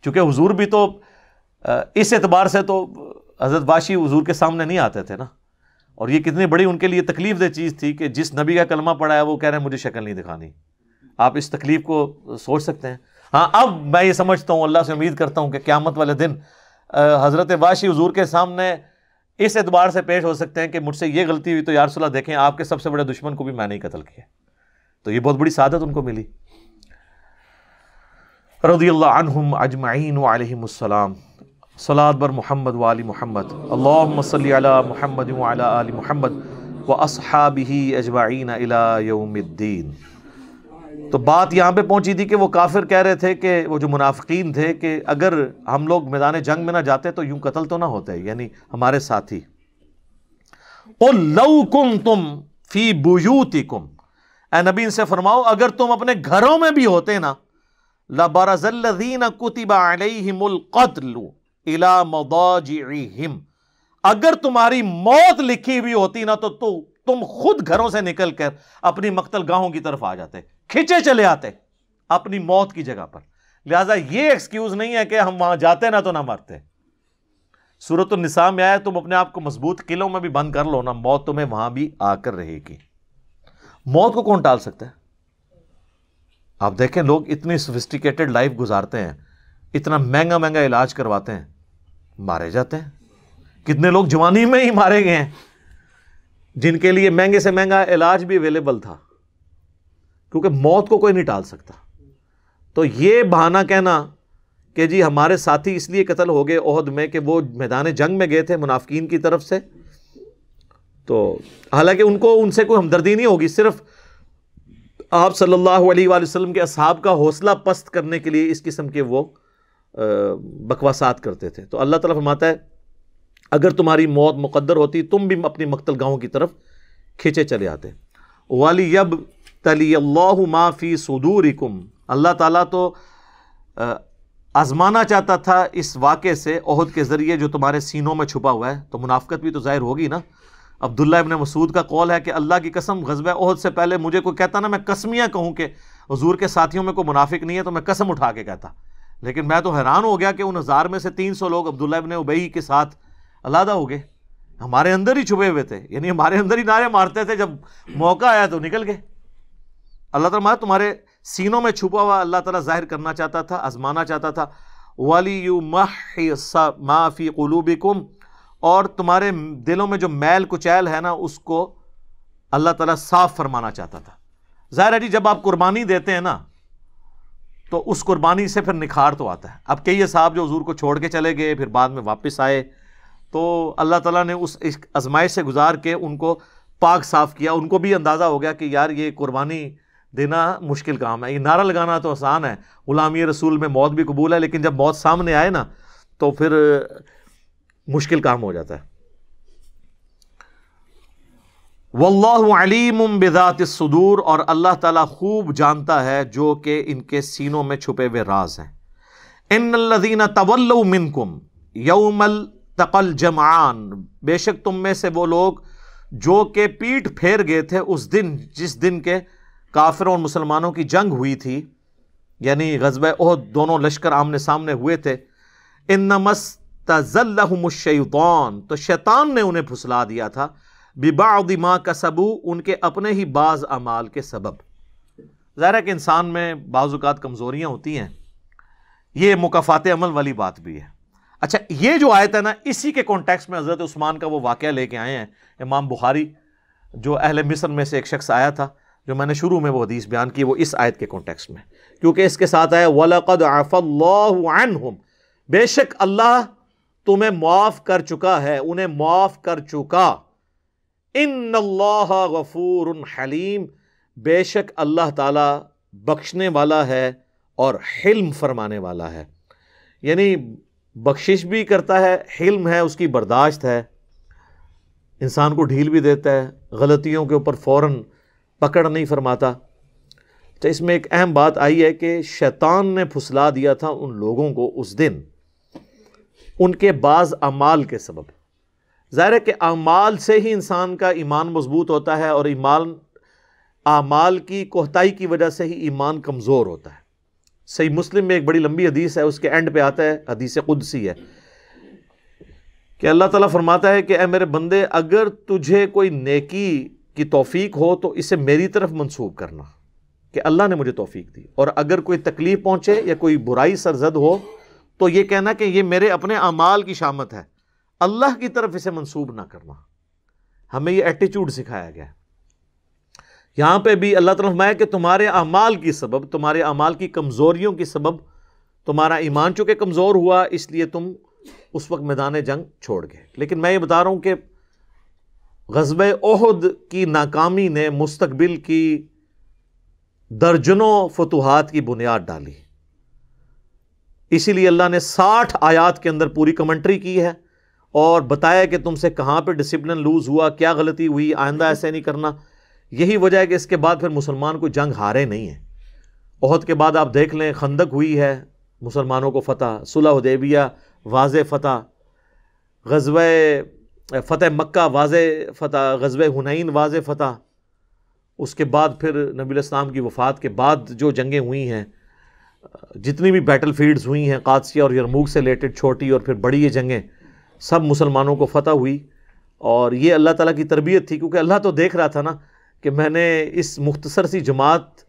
چونکہ حضور بھی تو اس اعتبار سے تو حضرت واشی حضور کے سامنے نہیں آتے تھے نا، اور یہ کتنی بڑی ان کے لیے تکلیف دہ چیز تھی کہ جس نبی کا کلمہ پڑھا ہے وہ کہہ رہے ہیں مجھے شکل نہیں دکھانی. آپ اس تکلیف کو سوچ سکتے ہیں. ہاں اب میں یہ سمجھتا ہوں، اللہ سے امید کرتا ہوں کہ قیامت والے دن حضرت واشی حضور کے سامنے اس اعتبار سے پیش ہو سکتے ہیں کہ مجھ سے یہ غلطی ہوئی تو یا رسول اللہ دیکھیں آپ کے سب سے بڑے دشمن کو بھی میں نے قتل کیا. تو یہ بہت بڑی سعادت ان کو ملی. رضی اللہ عنہم اجمعین وعلیہم السلام. صلاۃ بر محمد وآل محمد. اللہم صلی علی محمد وعلی آل محمد واصحابہ اجمعین الی یوم الدین. تو بات یہاں پہ پہنچی تھی کہ وہ کافر کہہ رہے تھے کہ وہ جو منافقین تھے کہ اگر ہم لوگ میدان جنگ میں نہ جاتے تو یوں قتل تو نہ ہوتے، یعنی ہمارے ساتھی. قل لو کنتم فی بیوتکم، اے نبی ان سے فرماؤ اگر تم اپنے گھروں میں بھی ہوتے نا، لبرز الذین کتب علیہم القتل الی مضاجعہم، اگر تمہاری موت لکھی ہوئی ہوتی نا تو تم خود گھروں سے نکل کر اپنی مقتل گاہوں کی طرف آ جاتے، کھچے چلے آتے اپنی موت کی جگہ پر. لہٰذا یہ ایکسکیوز نہیں ہے کہ ہم وہاں جاتے نا تو نہ مرتے. سورۃ النساء میں آیا تم اپنے آپ کو مضبوط قلعوں میں بھی بند کر لو نا، موت تمہیں وہاں بھی آ کر رہے گی. موت کو کون ٹال سکتا ہے؟ آپ دیکھیں لوگ اتنی سوفسٹیکیٹڈ لائف گزارتے ہیں، اتنا مہنگا مہنگا علاج کرواتے ہیں، مارے جاتے ہیں. کتنے لوگ جوانی میں ہی مارے گئے ہیں جن کے لیے مہنگے سے مہنگا علاج بھی اویلیبل تھا، کیونکہ موت کو کوئی نہیں ٹال سکتا. تو یہ بہانہ کہنا کہ جی ہمارے ساتھی اس لیے قتل ہو گئے احد میں کہ وہ میدان جنگ میں گئے تھے منافقین کی طرف سے، تو حالانکہ ان سے کوئی ہمدردی نہیں ہوگی، صرف آپ صلی اللہ علیہ وآلہ وسلم کے اصحاب کا حوصلہ پست کرنے کے لیے اس قسم کے وہ بکواسات کرتے تھے. تو اللہ تعالیٰ فرماتا ہے اگر تمہاری موت مقدر ہوتی تم بھی اپنی مقتل گاہوں کی طرف کھینچے چلے آتے. وَلِيَبْتَلِيَ اللَّهُ مَا فِي صُدُورِكُمْ، اللہ تعالیٰ تو آزمانا چاہتا تھا اس واقعے سے احد کے ذریعے جو تمہارے سینوں میں چھپا ہوا ہے. تو منافقت بھی تو ظاہر ہوگی نا. عبداللہ ابن مسعود کا قول ہے کہ اللہ کی قسم غزوہ احد سے پہلے مجھے کوئی کہتا نا میں قسمیاں کہوں کہ حضور کے ساتھیوں میں کوئی منافق نہیں ہے تو میں قسم اٹھا کے کہتا، لیکن میں تو حیران ہو گیا کہ ان 1000 میں سے 300 لوگ عبداللہ ابن ابی کے ساتھ علیحدہ ہو گئے، ہمارے اندر ہی چھپے ہوئے تھے، یعنی ہمارے اندر ہی نعرے مارتے تھے، جب موقع آیا تو نکل گئے. اللہ تعالیٰ تمہارے سینوں میں چھپا ہوا اللہ تعالیٰ ظاہر کرنا چاہتا تھا، آزمانا چاہتا تھا. وَلِيُمَحِّصَ مَا فِي قُلُوبِكُمْ، اور تمہارے دلوں میں جو میل کچیل ہے نا اس کو اللہ تعالیٰ صاف فرمانا چاہتا تھا. ظاہر ہے جی جب آپ قربانی دیتے ہیں نا تو اس قربانی سے پھر نکھار تو آتا ہے. اب کئی صاحب جو حضور کو چھوڑ کے چلے گئے پھر بعد میں واپس آئے تو اللہ تعالیٰ نے اس آزمائش سے گزار کے ان کو پاک صاف کیا. ان کو بھی اندازہ ہو گیا کہ یار یہ قربانی دینا مشکل کام ہے، یہ نعرہ لگانا تو آسان ہے، غلامی رسول میں موت بھی قبول ہے، لیکن جب موت سامنے آئے نا تو پھر مشکل کام ہو جاتا ہے. واللہ علیم بذات الصدور، اور اللہ تعالیٰ خوب جانتا ہے جو کہ ان کے سینوں میں چھپے ہوئے راز ہیں. ان الذین تولوا منکم یوم التقى الجمعان، بے شک تم میں سے وہ لوگ جو کہ پیٹھ پھیر گئے تھے اس دن جس دن کے کافروں اور مسلمانوں کی جنگ ہوئی تھی، یعنی غزوہ احد دونوں لشکر آمنے سامنے ہوئے تھے. انما استزلهم الشیطان، تو شیطان نے انہیں پھسلا دیا تھا، ببعض ما کسبوا، ان کے اپنے ہی بعض اعمال کے سبب. ظاہر ہے کہ انسان میں بعض اوقات کمزوریاں ہوتی ہیں، یہ مکافات عمل والی بات بھی ہے. اچھا یہ جو آیت ہے نا اسی کے کانٹیکسٹ میں حضرت عثمان کا وہ واقعہ لے کے آئے ہیں امام بخاری، جو اہل مصر میں سے ایک شخص آیا تھا جو میں نے شروع میں وہ حدیث بیان کی، وہ اس آیت کے کانٹیکسٹ میں، کیونکہ اس کے ساتھ آیا وَلَقَدْ عَفَى اللَّهُ عَنْهُمْ، بے شک اللہ تمہیں معاف کر چکا ہے، انہیں معاف کر چکا. ان اللہ غفور حلیم، بے شک اللہ تعالی بخشنے والا ہے اور حلم فرمانے والا ہے. یعنی بخشش بھی کرتا ہے، حلم ہے، اس کی برداشت ہے، انسان کو ڈھیل بھی دیتا ہے، غلطیوں کے اوپر فوراً پکڑ نہیں فرماتا. تو اس میں ایک اہم بات آئی ہے کہ شیطان نے پھسلا دیا تھا ان لوگوں کو اس دن ان کے بعض اعمال کے سبب۔ ظاہر ہے کہ اعمال سے ہی انسان کا ایمان مضبوط ہوتا ہے، اور اعمال کی کوتاہی کی وجہ سے ہی ایمان کمزور ہوتا ہے۔ صحیح مسلم میں ایک بڑی لمبی حدیث ہے، اس کے اینڈ پہ آتا ہے، حدیث قدسی ہے کہ اللہ تعالیٰ فرماتا ہے کہ اے میرے بندے، اگر تجھے کوئی نیکی کی توفیق ہو تو اسے میری طرف منسوب کرنا کہ اللہ نے مجھے توفیق دی، اور اگر کوئی تکلیف پہنچے یا کوئی برائی سرزد ہو تو یہ کہنا کہ یہ میرے اپنے اعمال کی شامت ہے، اللہ کی طرف اسے منسوب نہ کرنا۔ ہمیں یہ ایٹیچوڈ سکھایا گیا ہے۔ یہاں پہ بھی اللہ تعالیٰ فرمایا کہ تمہارے اعمال کی سبب، تمہارے اعمال کی کمزوریوں کی سبب تمہارا ایمان چونکہ کمزور ہوا، اس لیے تم اس وقت میدان جنگ چھوڑ گئے۔ لیکن میں یہ بتا رہا ہوں کہ غزوہ احد کی ناکامی نے مستقبل کی درجنوں فتوحات کی بنیاد ڈالی، اسی لیے اللہ نے 60 آیات کے اندر پوری کمنٹری کی ہے اور بتایا کہ تم سے کہاں پہ ڈسپلن لوز ہوا، کیا غلطی ہوئی، آئندہ ایسے نہیں کرنا۔ یہی وجہ ہے کہ اس کے بعد پھر مسلمان کو جنگ ہارے نہیں ہیں۔ احد کے بعد آپ دیکھ لیں، خندق ہوئی ہے، مسلمانوں کو فتح، صلح حدیبیہ واضح فتح، غزوہ فتح مکہ واضح فتح، غزوہ حنین واضح فتح۔ اس کے بعد پھر نبی علیہ السلام کی وفات کے بعد جو جنگیں ہوئی ہیں، جتنی بھی بیٹل فیلڈز ہوئی ہیں، قادسیہ اور یرموک سے ریلیٹڈ چھوٹی اور پھر بڑی یہ جنگیں، سب مسلمانوں کو فتح ہوئی۔ اور یہ اللہ تعالیٰ کی تربیت تھی، کیونکہ اللہ تو دیکھ رہا تھا نا کہ میں نے اس مختصر سی جماعت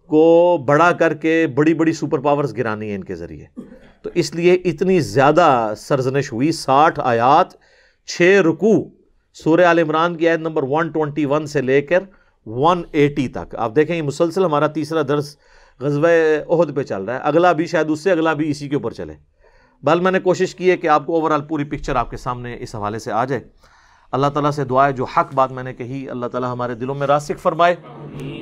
کو بڑا کر کے بڑی بڑی سپر پاورز گرانی ہیں ان کے ذریعے، تو اس لیے اتنی زیادہ سرزنش ہوئی۔ 60 آیات، 6 رکوع، سورہ آل عمران کی آیت نمبر 121 سے لے کر 180 تک۔ آپ دیکھیں یہ مسلسل ہمارا تیسرا درس غزوہ احد پہ چل رہا ہے، اگلا بھی شاید اس سے اگلا بھی اسی کے اوپر چلے۔ بل میں نے کوشش کی ہے کہ آپ کو اوورآل پوری پکچر آپ کے سامنے اس حوالے سے آ جائے۔ اللہ تعالیٰ سے دعا ہے جو حق بات میں نے کہی اللہ تعالیٰ ہمارے دلوں میں راسخ فرمائے۔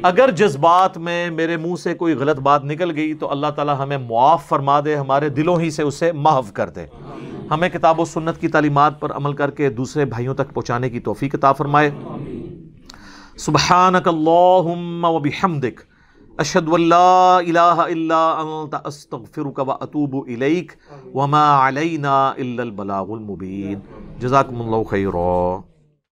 اگر جذبات میں میرے منہ سے کوئی غلط بات نکل گئی تو اللہ تعالیٰ ہمیں معاف فرما دے، ہمارے دلوں ہی سے اسے محو کر دے۔ ہمیں کتاب و سنت کی تعلیمات پر عمل کر کے دوسرے بھائیوں تک پہنچانے کی توفیق عطا فرمائے۔ سبحانک اللہم و بحمدک، اشہد ان لا الہ الا انت، استغفرک و اتوب الیک، وما علینا الا البلاغ المبین۔ جزاکم اللہ خیرا۔